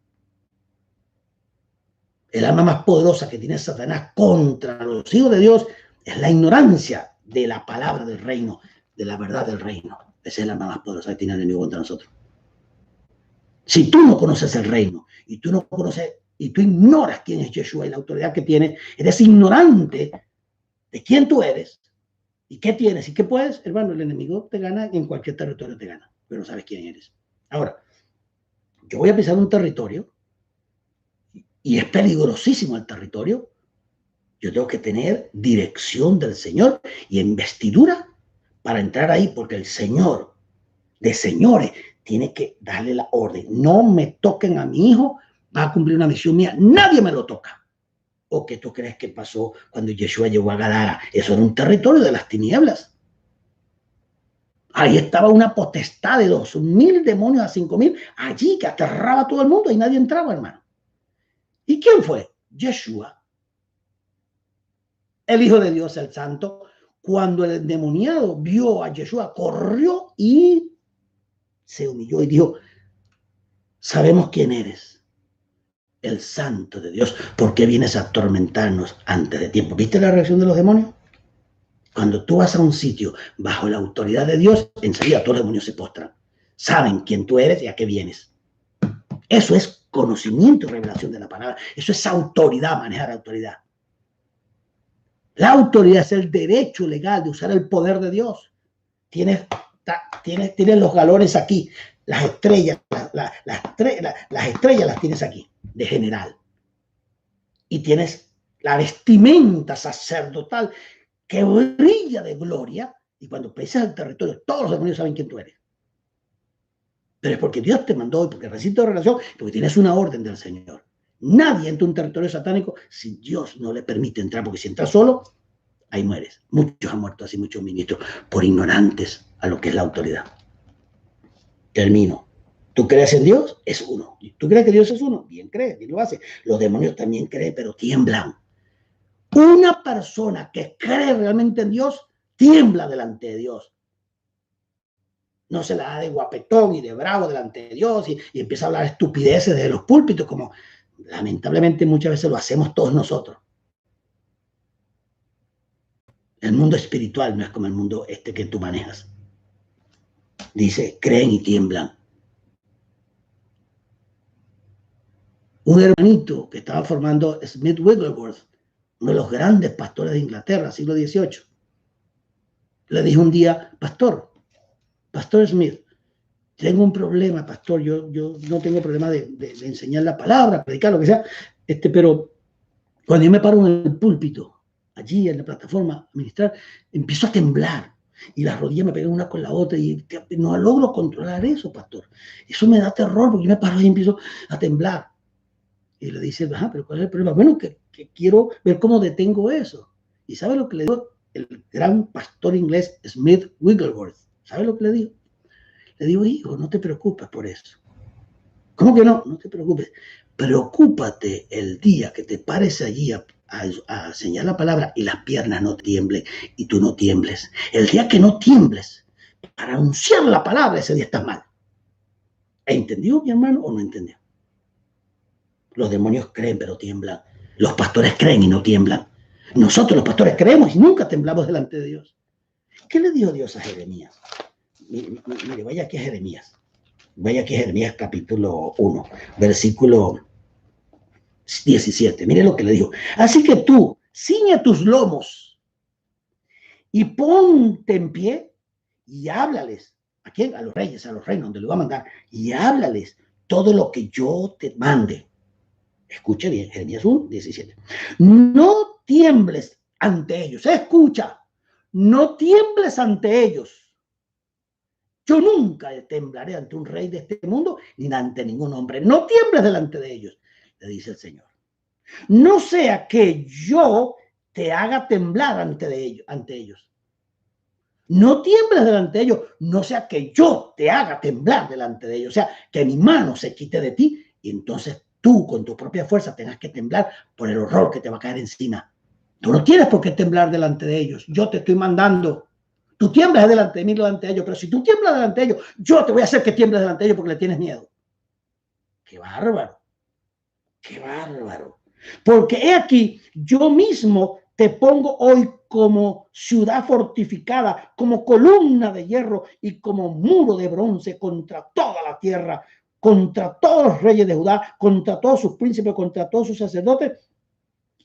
El arma más poderosa que tiene Satanás contra los hijos de Dios es la ignorancia de la palabra del reino, de la verdad del reino. Esa es la arma más poderosa que tiene el enemigo contra nosotros. Si tú no conoces el reino y tú no conoces y tú ignoras quién es Yeshua y la autoridad que tiene, eres ignorante de quién tú eres y qué tienes y qué puedes, hermano, el enemigo te gana y en cualquier territorio te gana, pero no sabes quién eres. Ahora, yo voy a pisar un territorio y es peligrosísimo el territorio. Yo tengo que tener dirección del Señor y investidura para entrar ahí, porque el Señor de señores tiene que darle la orden. No me toquen a mi hijo, va a cumplir una misión mía, nadie me lo toca. ¿O qué tú crees que pasó cuando Yeshua llegó a Gadara? Eso era un territorio de las tinieblas. Ahí estaba una potestad de 2.000 demonios a 5.000, allí que aterraba a todo el mundo y nadie entraba, hermano. ¿Y quién fue? Yeshua, el Hijo de Dios, el Santo. Cuando el endemoniado vio a Yeshua, corrió y se humilló y dijo: sabemos quién eres, el Santo de Dios. ¿Por qué vienes a atormentarnos antes de tiempo? ¿Viste la reacción de los demonios? Cuando tú vas a un sitio bajo la autoridad de Dios, enseguida todos los demonios se postran. Saben quién tú eres y a qué vienes. Eso es conocimiento y revelación de la palabra. Eso es autoridad, manejar autoridad. La autoridad es el derecho legal de usar el poder de Dios. Tienes los galones aquí, las estrellas, las estrellas las tienes aquí, de general. Y tienes la vestimenta sacerdotal que brilla de gloria, y cuando pisas el territorio, todos los demonios saben quién tú eres. Pero es porque Dios te mandó y porque recibiste relación, porque tienes una orden del Señor. Nadie entra a un territorio satánico si Dios no le permite entrar, porque si entras solo, ahí mueres. Muchos han muerto así, muchos ministros, por ignorantes a lo que es la autoridad. Termino. ¿Tú crees en Dios? Es uno. ¿Tú crees que Dios es uno? Bien crees, bien lo hace. Los demonios también creen, pero tiemblan. Una persona que cree realmente en Dios, tiembla delante de Dios. No se la da de guapetón y de bravo delante de Dios y empieza a hablar estupideces de los púlpitos, como lamentablemente muchas veces lo hacemos todos nosotros. El mundo espiritual no es como el mundo este que tú manejas. Dice, creen y tiemblan. Un hermanito que estaba formando Smith Wigglesworth, uno de los grandes pastores de Inglaterra, siglo XVIII, le dijo un día: Pastor Smith, tengo un problema, pastor, yo no tengo problema de enseñar la palabra, predicar, lo que sea, pero cuando yo me paro en el púlpito, allí en la plataforma a ministrar, empiezo a temblar y las rodillas me pegan una con la otra y no logro controlar eso, pastor. Eso me da terror porque yo me paro y empiezo a temblar. Y le dice: ajá, pero ¿cuál es el problema? Bueno, que quiero ver cómo detengo eso. ¿Y sabe lo que le dijo el gran pastor inglés Smith Wigglesworth? ¿Sabe lo que le dijo? Le digo: hijo, no te preocupes por eso. ¿Cómo que no? No te preocupes. Preocúpate el día que te pares allí a enseñar la palabra y las piernas no tiemblen y tú no tiembles. El día que no tiembles para anunciar la palabra, ese día estás mal. ¿Entendió, mi hermano, o no entendió? Los demonios creen pero tiemblan. Los pastores creen y no tiemblan. Nosotros los pastores creemos y nunca temblamos delante de Dios. ¿Qué le dijo Dios a Jeremías? Mire, vaya aquí a Jeremías. Vaya aquí a Jeremías capítulo 1, versículo 17. Mire lo que le dijo. Así que tú, ciñe tus lomos y ponte en pie y háblales. ¿A quién? A los reyes, a los reinos, donde lo va a mandar. Y háblales todo lo que yo te mande. Escuche bien, Jeremías 1, 17. No tiembles ante ellos. Escucha, no tiembles ante ellos. Yo nunca temblaré ante un rey de este mundo ni ante ningún hombre. No tiembles delante de ellos, le dice el Señor. No sea que yo te haga temblar ante ellos. No tiembles delante de ellos, no sea que yo te haga temblar delante de ellos. O sea, que mi mano se quite de ti y entonces tú con tu propia fuerza tengas que temblar por el horror que te va a caer encima. Tú no tienes por qué temblar delante de ellos. Yo te estoy mandando. Tú tiemblas delante de mí, delante de ellos, pero si tú tiemblas delante de ellos, yo te voy a hacer que tiembles delante de ellos porque le tienes miedo. ¡Qué bárbaro! ¡Qué bárbaro! Porque he aquí, yo mismo te pongo hoy como ciudad fortificada, como columna de hierro y como muro de bronce contra toda la tierra, contra todos los reyes de Judá, contra todos sus príncipes, contra todos sus sacerdotes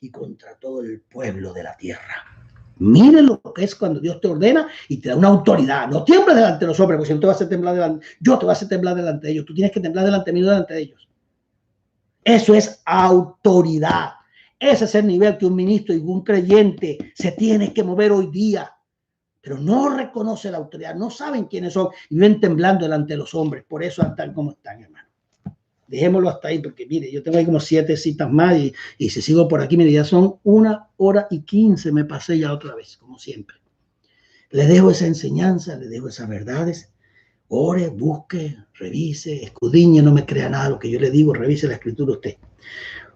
y contra todo el pueblo de la tierra. Miren lo que es cuando Dios te ordena y te da una autoridad. No tiembles delante de los hombres, porque si no te vas a hacer temblar delante, yo te voy a hacer temblar delante de ellos. Tú tienes que temblar delante de mí, delante de ellos. Eso es autoridad. Ese es el nivel que un ministro y un creyente se tiene que mover hoy día. Pero no reconoce la autoridad, no saben quiénes son y viven temblando delante de los hombres. Por eso están como están, hermano. Dejémoslo hasta ahí, porque mire, yo tengo ahí como 7 citas más y si sigo por aquí, mire, ya son 1:15, me pasé ya otra vez, como siempre. Les dejo esa enseñanza, les dejo esas verdades. Ore, busque, revise, escudriñe, no me crea nada de lo que yo le digo, revise la escritura usted.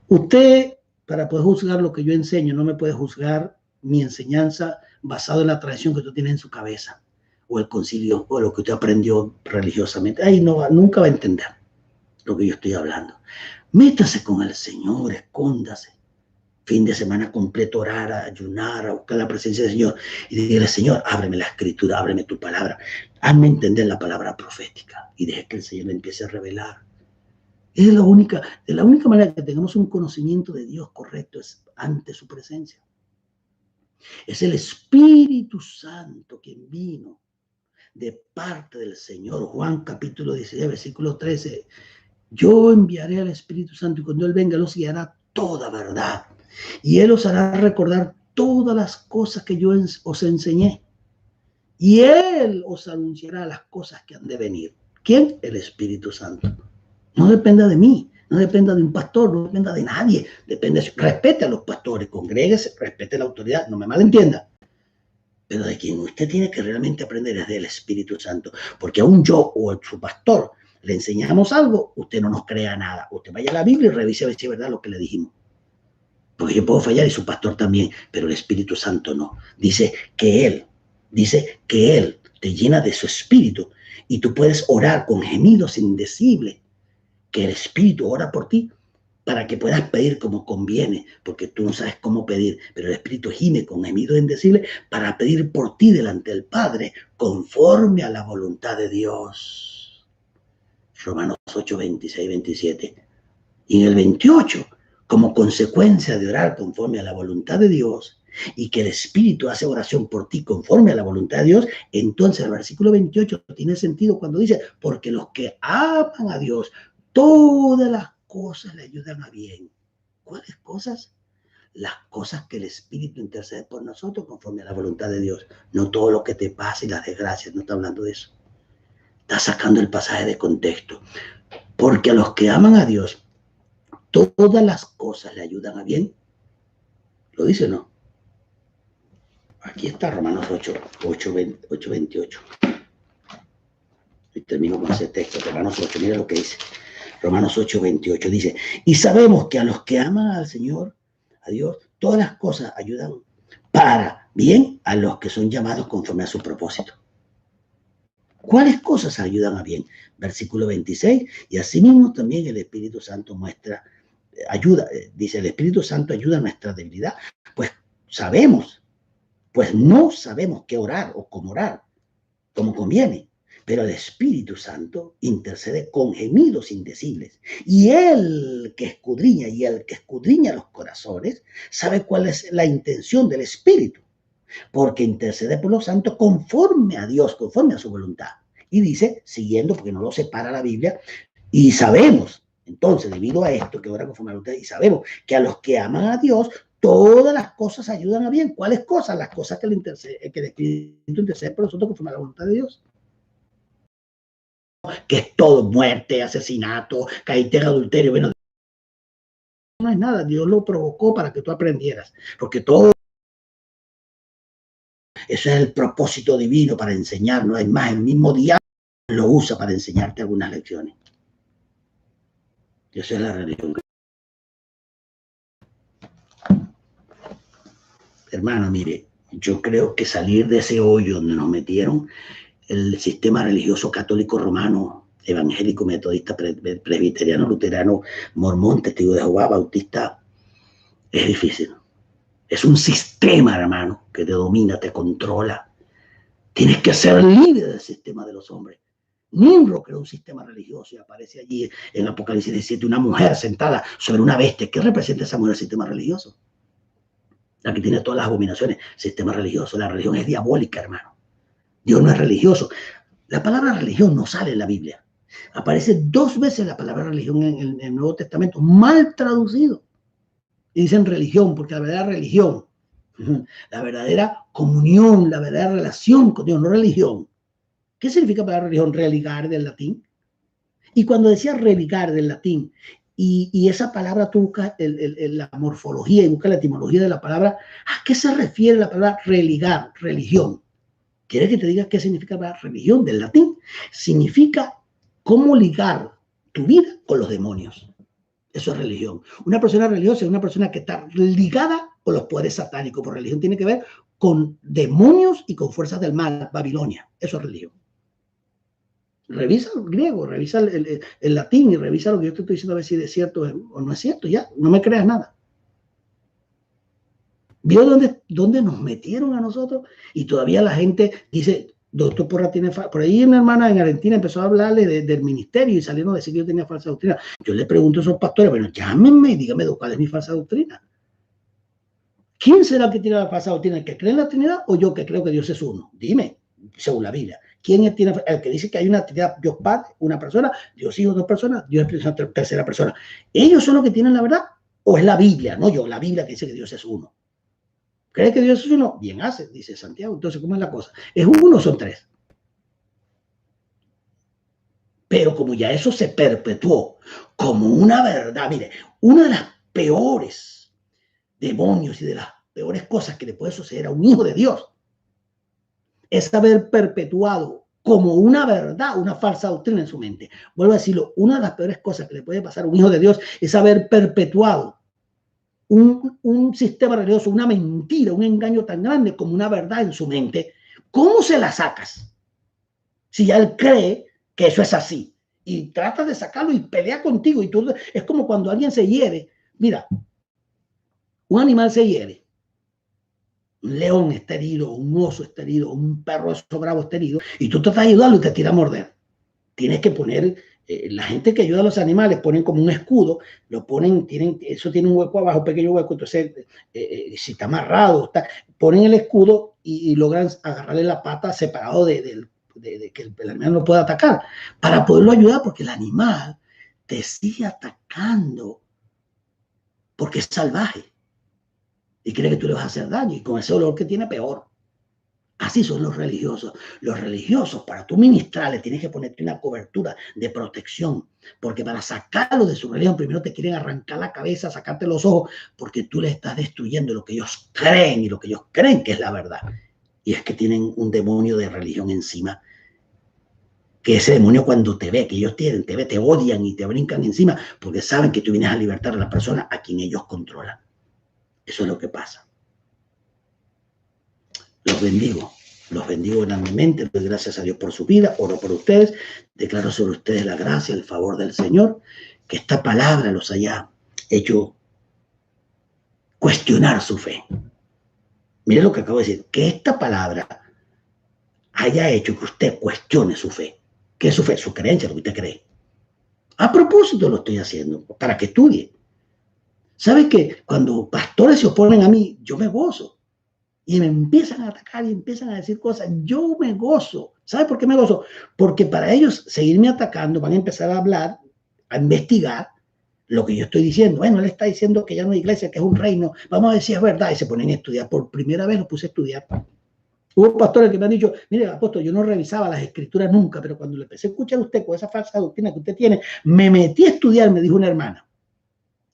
Usted, para poder juzgar lo que yo enseño, no me puede juzgar mi enseñanza basado en la tradición que usted tiene en su cabeza, o el concilio, o lo que usted aprendió religiosamente. Ahí no, nunca va a entender lo que yo estoy hablando. Métase con el Señor, escóndase. Fin de semana completo, orar, ayunar, a buscar la presencia del Señor y decirle, Señor, ábreme la escritura, ábreme tu palabra, hazme entender la palabra profética y deje que el Señor le empiece a revelar. Es de la única manera que tengamos un conocimiento de Dios correcto es ante su presencia. Es el Espíritu Santo quien vino de parte del Señor. Juan capítulo 16, versículo 13. Yo enviaré al Espíritu Santo y cuando Él venga los guiará toda verdad. Y Él os hará recordar todas las cosas que yo os enseñé. Y Él os anunciará las cosas que han de venir. ¿Quién? El Espíritu Santo. No dependa de mí, no dependa de un pastor, no dependa de nadie. Respete a los pastores, congréguese, respete la autoridad, no me malentienda. Pero de quien usted tiene que realmente aprender es del Espíritu Santo. Porque aún yo o su pastor le enseñamos algo, usted no nos crea nada. Usted vaya a la Biblia y revise a ver si es verdad lo que le dijimos. Porque yo puedo fallar y su pastor también, pero el Espíritu Santo no. Dice que Él te llena de su Espíritu y tú puedes orar con gemidos indecibles, que el Espíritu ora por ti para que puedas pedir como conviene, porque tú no sabes cómo pedir, pero el Espíritu gime con gemidos indecibles para pedir por ti delante del Padre, conforme a la voluntad de Dios. Romanos 8, 26, 27. Y en el 28, como consecuencia de orar conforme a la voluntad de Dios y que el Espíritu hace oración por ti conforme a la voluntad de Dios, entonces el versículo 28 tiene sentido cuando dice, porque los que aman a Dios, todas las cosas le ayudan a bien. ¿Cuáles cosas? Las cosas que el Espíritu intercede por nosotros conforme a la voluntad de Dios. No todo lo que te pasa y las desgracias, no está hablando de eso. Está sacando el pasaje de contexto. Porque a los que aman a Dios, todas las cosas le ayudan a bien. ¿Lo dice o no? Aquí está Romanos 8:28. Y termino con ese texto, Romanos 8, mira lo que dice. Romanos 8:28 dice, y sabemos que a los que aman al Señor, a Dios, todas las cosas ayudan para bien a los que son llamados conforme a su propósito. ¿Cuáles cosas ayudan a bien? Versículo 26, y asimismo también el Espíritu Santo muestra ayuda, dice el Espíritu Santo ayuda a nuestra debilidad, pues no sabemos qué orar o cómo orar, como conviene, pero el Espíritu Santo intercede con gemidos indecibles, y el que escudriña los corazones sabe cuál es la intención del Espíritu, porque intercede por los santos conforme a Dios, conforme a su voluntad. Y dice, siguiendo, porque no lo separa la Biblia, y sabemos, entonces, debido a esto, que ora conforme a la voluntad, y sabemos que a los que aman a Dios, todas las cosas ayudan a bien. ¿Cuáles cosas? Las cosas que el Espíritu intercede por nosotros conforme a la voluntad de Dios. Que es todo muerte, asesinato, caíste en adulterio. Bueno, no es nada. Dios lo provocó para que tú aprendieras. Porque todo eso es el propósito divino para enseñarnos. Es más, el mismo diablo lo usa para enseñarte algunas lecciones. Eso es la religión. Hermano, mire, Yo creo que salir de ese hoyo donde nos metieron el sistema religioso católico romano, evangélico, metodista, presbiteriano, luterano, mormón, testigo de Jehová, bautista, es difícil. Es un sistema, hermano, que te domina, te controla. Tienes que ser libre del sistema de los hombres. Nimrod creó un sistema religioso y aparece allí en Apocalipsis 17 una mujer sentada sobre una bestia. ¿Qué representa esa mujer, el sistema religioso? La que tiene todas las abominaciones, sistema religioso. La religión es diabólica, hermano. Dios no es religioso. La palabra religión no sale en la Biblia. Aparece 2 veces la palabra religión en el Nuevo Testamento, mal traducido. Y dicen religión, porque la verdadera religión, la verdadera comunión, la verdadera relación con Dios, no religión. ¿Qué significa la palabra religión? Religar del latín. Y cuando decía religar del latín, y esa palabra tú buscas la morfología y buscas la etimología de la palabra, ¿a qué se refiere la palabra religar, religión? ¿Quieres que te diga qué significa la religión del latín? Significa cómo ligar tu vida con los demonios. Eso es religión. Una persona religiosa es una persona que está ligada con los poderes satánicos. Por religión tiene que ver con demonios y con fuerzas del mal, Babilonia. Eso es religión. Revisa el griego, revisa el latín y revisa lo que yo te estoy diciendo a ver si es cierto o no es cierto. Ya, no me creas nada. ¿Vio dónde nos metieron a nosotros? Y todavía la gente dice, doctor Porras tiene por ahí una hermana en Argentina empezó a hablarle del ministerio y salieron a decir que yo tenía falsa doctrina. Yo le pregunto a esos pastores, bueno, llámenme y díganme cuál es mi falsa doctrina. ¿Quién será el que tiene la falsa doctrina? ¿El que cree en la Trinidad o yo que creo que Dios es uno? Dime, según la Biblia. ¿Quién tiene el que dice que hay una Trinidad, Dios Padre, una persona, Dios Hijo, 2 personas, Dios es tercera persona? ¿Ellos son los que tienen la verdad o es la Biblia? No yo, la Biblia que dice que Dios es uno. ¿Cree que Dios es uno? Bien hace, dice Santiago. Entonces, ¿cómo es la cosa? ¿Es uno o son 3? Pero como ya eso se perpetuó como una verdad, mire, una de las peores demonios y de las peores cosas que le puede suceder a un hijo de Dios es haber perpetuado como una verdad, una falsa doctrina en su mente. Vuelvo a decirlo, una de las peores cosas que le puede pasar a un hijo de Dios es haber perpetuado un sistema religioso, una mentira, un engaño tan grande como una verdad en su mente. ¿Cómo se la sacas? Si ya él cree que eso es así y trata de sacarlo y pelea contigo y tú, es como cuando alguien se hiere. Mira, un animal se hiere, un león está herido, un oso está herido, un perro bravo está herido y tú tratas de ayudarlo y te tira a morder. Tienes que poner, la gente que ayuda a los animales ponen como un escudo, lo ponen, eso tiene un hueco abajo, un pequeño hueco, entonces si está amarrado, ponen el escudo y logran agarrarle la pata separado de que el animal no pueda atacar, para poderlo ayudar, porque el animal te sigue atacando porque es salvaje y cree que tú le vas a hacer daño y con ese olor que tiene peor. Así son los religiosos. Los religiosos, para tú ministrarles, tienes que ponerte una cobertura de protección, porque para sacarlos de su religión, primero te quieren arrancar la cabeza, sacarte los ojos, porque tú les estás destruyendo lo que ellos creen y lo que ellos creen que es la verdad. Y es que tienen un demonio de religión encima, que ese demonio cuando te ve, que ellos te odian y te brincan encima, porque saben que tú vienes a libertar a la persona a quien ellos controlan. Eso es lo que pasa. Los bendigo grandemente, doy gracias a Dios por su vida, oro por ustedes, declaro sobre ustedes la gracia, el favor del Señor, que esta palabra los haya hecho cuestionar su fe. Mire lo que acabo de decir, que esta palabra haya hecho que usted cuestione su fe. ¿Qué es su fe? Su creencia, lo que usted cree. A propósito lo estoy haciendo, para que estudie. ¿Sabe que cuando pastores se oponen a mí, yo me gozo? Y me empiezan a atacar y empiezan a decir cosas, yo me gozo. ¿Sabe por qué me gozo? Porque para ellos seguirme atacando van a empezar a hablar, a investigar lo que yo estoy diciendo. Bueno, él está diciendo que ya no hay iglesia, que es un reino. Vamos a ver si es verdad. Y se ponen a estudiar. Por primera vez lo puse a estudiar. Hubo pastores que me han dicho, mire, apóstol, yo no revisaba las escrituras nunca, pero cuando le empecé a escuchar a usted con esa falsa doctrina que usted tiene, me metí a estudiar, me dijo una hermana,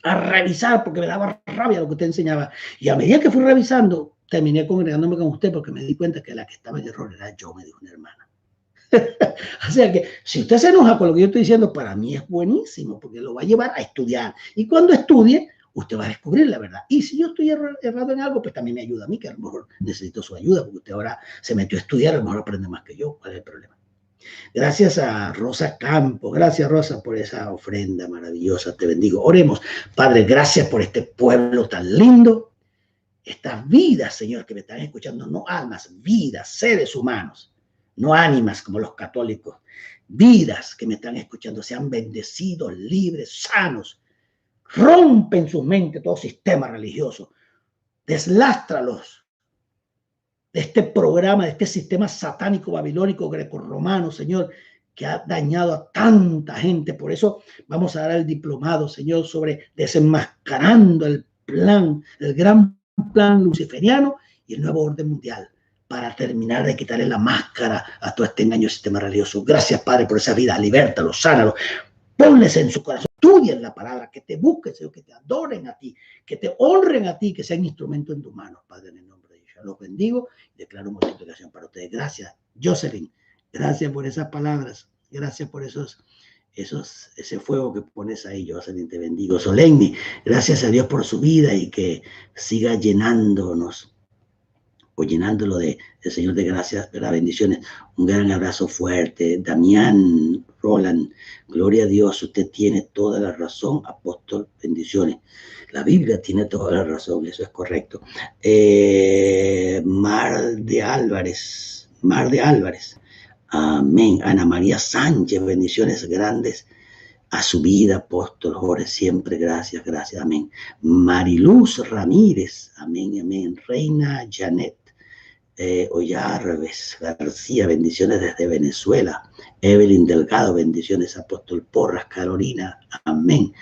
a revisar porque me daba rabia lo que usted enseñaba. Y a medida que fui revisando, terminé congregándome con usted porque me di cuenta que la que estaba en error era yo, me dijo una hermana. O sea que si usted se enoja con lo que yo estoy diciendo, para mí es buenísimo porque lo va a llevar a estudiar. Y cuando estudie, usted va a descubrir la verdad. Y si yo estoy errado en algo, pues también me ayuda a mí, que a lo mejor necesito su ayuda, porque usted ahora se metió a estudiar, a lo mejor aprende más que yo. ¿Cuál es el problema? Gracias a Rosa Campos, gracias Rosa por esa ofrenda maravillosa, te bendigo. Oremos, Padre, gracias por este pueblo tan lindo, estas vidas, Señor, que me están escuchando, no almas, vidas, seres humanos, no ánimas como los católicos, vidas que me están escuchando, sean bendecidos, libres, sanos, rompen su mente todo sistema religioso, deslástralos de este programa, de este sistema satánico, babilónico, grecorromano, Señor, que ha dañado a tanta gente. Por eso vamos a dar el diplomado, Señor, sobre desenmascarando el plan, el gran plan luciferiano y el nuevo orden mundial, para terminar de quitarle la máscara a todo este engaño sistema religioso. Gracias, Padre, por esa vida. Libértalos, sánalos, ponles en su corazón, estudien la palabra, que te busquen, Señor, que te adoren a ti, que te honren a ti, que sean instrumento en tus manos, Padre, en el nombre de Dios. Los bendigo y declaro multiplicación para ustedes. Gracias, Jocelyn. Gracias por esas palabras. Gracias por ese fuego que pones ahí, Jocelyn. Te bendigo. Solemne, gracias a Dios por su vida y que siga llenándonos o llenándolo del Señor de gracias, de las bendiciones. Un gran abrazo fuerte. Damián, Roland, gloria a Dios. Usted tiene toda la razón, apóstol. Bendiciones. La Biblia tiene toda la razón, eso es correcto. Mar de Álvarez. Amén. Ana María Sánchez, bendiciones grandes a su vida, apóstol Jorge, siempre gracias, amén. Mariluz Ramírez, amén, amén. Reina Janet Ollarves García, bendiciones desde Venezuela. Evelyn Delgado, bendiciones, apóstol Porras, Carolina, amén.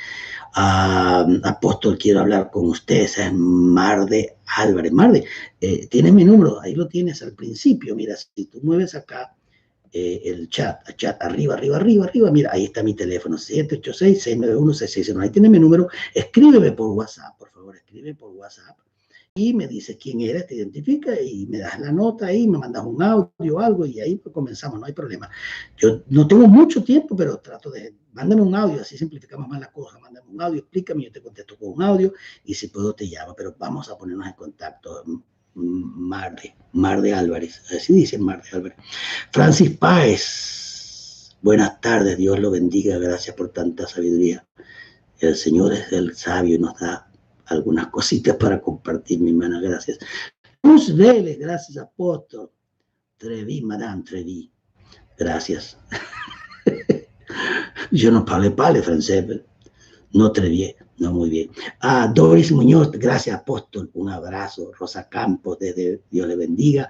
Apóstol, quiero hablar con ustedes, es Marde Álvarez. Marde, tienes mi número, ahí lo tienes al principio. Mira, si tú mueves acá el chat arriba, mira, ahí está mi teléfono, 786-691-661. Ahí tiene mi número. Escríbeme por WhatsApp, por favor, escríbeme por WhatsApp y me dices quién eres, te identifica y me das la nota ahí, me mandas un audio o algo y ahí pues comenzamos, no hay problema. Yo no tengo mucho tiempo, pero trato de, mándame un audio, así simplificamos más la cosa, mándame un audio, explícame, yo te contesto con un audio y si puedo te llamo, pero vamos a ponernos en contacto. Marde Álvarez, así dice Marde Álvarez. Francis Páez, buenas tardes, Dios lo bendiga, gracias por tanta sabiduría. El Señor es el sabio y nos da algunas cositas para compartir, mi hermana, gracias. Luz Vélez, gracias, apóstol. Trevi, madame Trevi, gracias. Yo no parle francés, pero no Trevi, no muy bien. Doris Muñoz, gracias, apóstol, un abrazo. Rosa Campos, desde Dios le bendiga.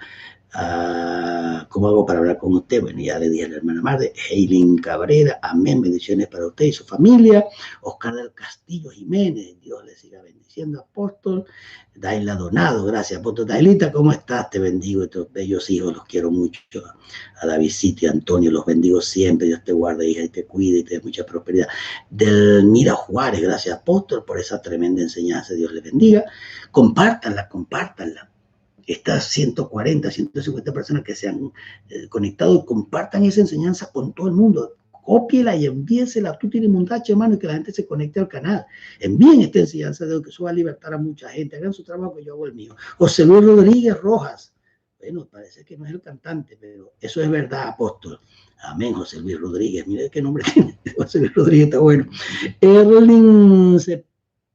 ¿Cómo hago para hablar con usted? Bueno, ya le dije a la hermana Marde. Eileen Cabrera, amén, bendiciones para usted y su familia. Oscar del Castillo Jiménez, Dios le siga bendiciendo, apóstol. Daila Donado, gracias, apóstol. Dailita, ¿cómo estás? Te bendigo, estos bellos hijos, los quiero mucho. A Davidcito y Antonio, los bendigo siempre. Dios te guarde, hija, y te cuide y te dé mucha prosperidad. Delmira Juárez, gracias, apóstol, por esa tremenda enseñanza. Dios le bendiga. Compártanla. Estas 140, 150 personas que se han conectado, compartan esa enseñanza con todo el mundo. Cópiela y envíesela. Tú tienes montaje, hermano, y que la gente se conecte al canal. Envíen esta enseñanza de que eso va a libertar a mucha gente. Hagan su trabajo que yo hago el mío. José Luis Rodríguez Rojas. Bueno, parece que no es el cantante, pero eso es verdad, apóstol. Amén, José Luis Rodríguez. Mire qué nombre tiene. José Luis Rodríguez está bueno. Erling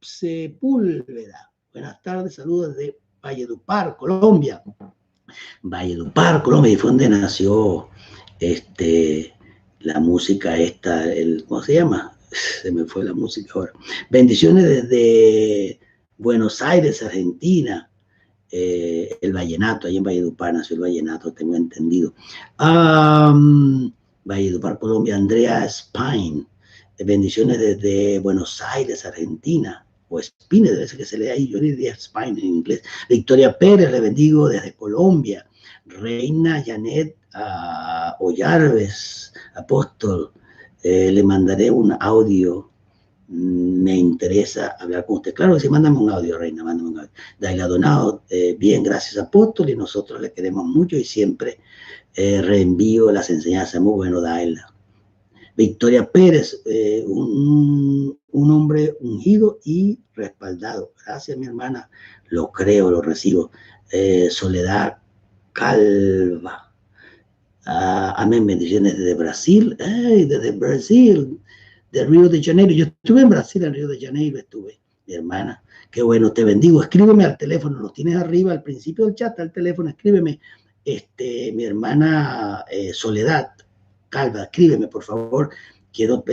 Sepúlveda. Buenas tardes, saludos de Valledupar, Colombia. Valledupar, Colombia, y fue donde nació la música esta, ¿cómo se llama? Se me fue la música ahora. Bendiciones desde Buenos Aires, Argentina. El vallenato, ahí en Valledupar nació el vallenato, tengo entendido. Valledupar, Colombia, Andrea Spine. Bendiciones desde Buenos Aires, Argentina. O Spine, debe ser que se lee ahí, yo diría Spine en inglés. Victoria Pérez, le bendigo desde Colombia. Reina Janet Ollarves, apóstol, le mandaré un audio, me interesa hablar con usted. Claro que sí, mándame un audio, Reina, mándame un audio. Daila Donado, bien, gracias, apóstol, y nosotros le queremos mucho y siempre reenvío las enseñanzas. Muy bueno, Daila. Victoria Pérez, un un hombre ungido y respaldado. Gracias, mi hermana. Lo creo, lo recibo. Soledad Calva. Amén, bendiciones desde Brasil. ¡Hey, desde Brasil! De Río de Janeiro. Yo estuve en Brasil, en Río de Janeiro estuve, mi hermana. Qué bueno, te bendigo. Escríbeme al teléfono, lo tienes arriba al principio del chat, al teléfono, escríbeme. Mi hermana Soledad Calva, escríbeme, por favor. Quiero,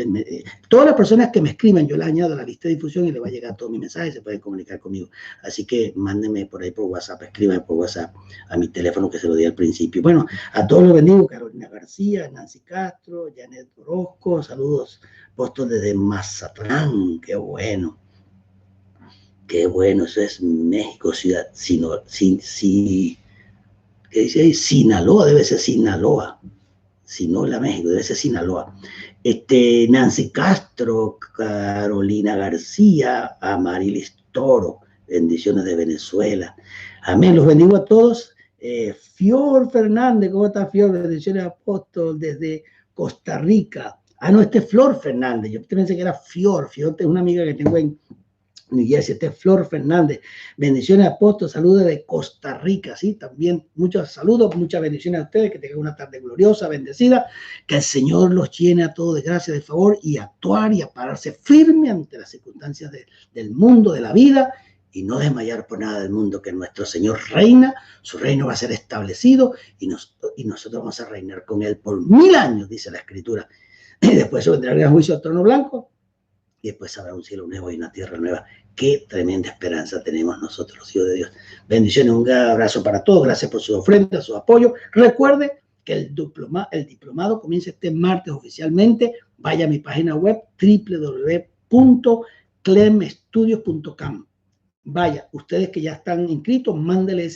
todas las personas que me escriban, yo las añado a la lista de difusión y les va a llegar todo mi mensaje, se pueden comunicar conmigo. Así que mándenme por ahí por WhatsApp, escríbanme por WhatsApp a mi teléfono que se lo di al principio. Bueno, a todos los bendigo, Carolina García, Nancy Castro, Janet Orozco, saludos, apóstol desde Mazatlán, qué bueno, eso es México, ciudad, ¿qué dice ahí? Sinaloa, debe ser Sinaloa. Sinaloa, México, debe ser Sinaloa. Nancy Castro, Carolina García, Amarilis Toro, bendiciones de Venezuela. Amén, los bendigo a todos. Fior Fernández, ¿cómo está Fior? Bendiciones apóstol desde Costa Rica. No, es Flor Fernández, yo pensé que era Fior. Fior es una amiga que tengo en New Jersey, Flor Fernández, bendiciones apóstol, saludos de Costa Rica, sí, también muchos saludos, muchas bendiciones a ustedes, que tengan una tarde gloriosa, bendecida, que el Señor los llene a todos de gracia, de favor, y actuar y a pararse firme ante las circunstancias del mundo, de la vida, y no desmayar por nada del mundo, que nuestro Señor reina, su reino va a ser establecido, y nosotros vamos a reinar con Él por 1000 años, dice la Escritura, y después vendrá el gran juicio al trono blanco, y después habrá un cielo nuevo y una tierra nueva. Qué tremenda esperanza tenemos nosotros, los hijos de Dios. Bendiciones, un gran abrazo para todos. Gracias por su ofrenda, su apoyo. Recuerde que el diplomado comienza este martes oficialmente. Vaya a mi página web www.clemestudios.com. Vaya, ustedes que ya están inscritos, mándele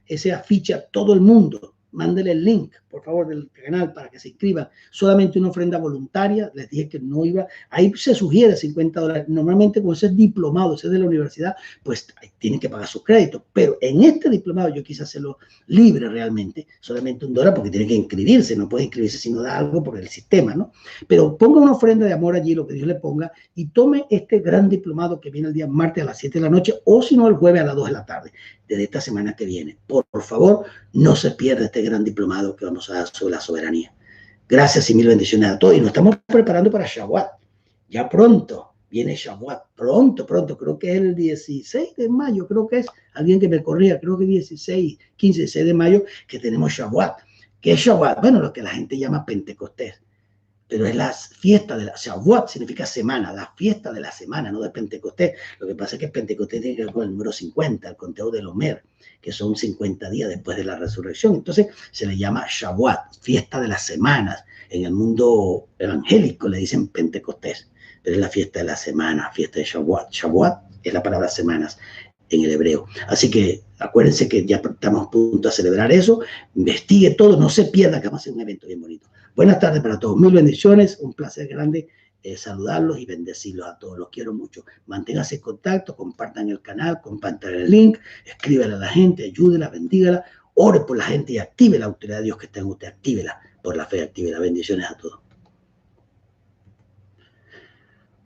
ese afiche a todo el mundo. Mándele el link, por favor, del canal para que se inscriban. Solamente una ofrenda voluntaria. Les dije que no iba. Ahí se sugiere $50. Normalmente, como ese es diplomado, ese es de la universidad, pues tienen que pagar sus créditos. Pero en este diplomado yo quise hacerlo libre realmente. Solamente $1 porque tiene que inscribirse. No puede inscribirse si no da algo por el sistema, ¿no? Pero ponga una ofrenda de amor allí, lo que Dios le ponga, y tome este gran diplomado que viene el día martes a las 7 de la noche, o si no, el jueves a las 2 de la tarde, desde esta semana que viene. Por favor, no se pierda este gran diplomado que vamos a dar sobre la soberanía. Gracias y mil bendiciones a todos. Y nos estamos preparando para Shavuot. Ya pronto viene Shavuot. Pronto, creo que es el 16 de mayo, creo que es, alguien que me corría, creo que 16, 15, 16 de mayo, que tenemos Shavuot. ¿Qué es Shavuot? Bueno, lo que la gente llama Pentecostés. Pero es la fiesta de la Shavuot, significa semana, la fiesta de la semana, no de Pentecostés. Lo que pasa es que Pentecostés tiene que ver con el número 50, el conteo del Homer, que son 50 días después de la resurrección. Entonces se le llama Shavuot, fiesta de las semanas. En el mundo evangélico le dicen Pentecostés, pero es la fiesta de la semana, fiesta de Shavuot. Shavuot es la palabra semanas en el hebreo. Así que acuérdense que ya estamos a punto de celebrar eso. Investigue todo, no se pierda, que vamos a hacer un evento bien bonito. Buenas tardes para todos, mil bendiciones, un placer grande saludarlos y bendecirlos a todos, los quiero mucho. Manténganse en contacto, compartan el canal, compartan el link, escríbele a la gente, ayúdela, bendígala, ore por la gente y active la autoridad de Dios que está en usted, actívela por la fe, actívela. Bendiciones a todos.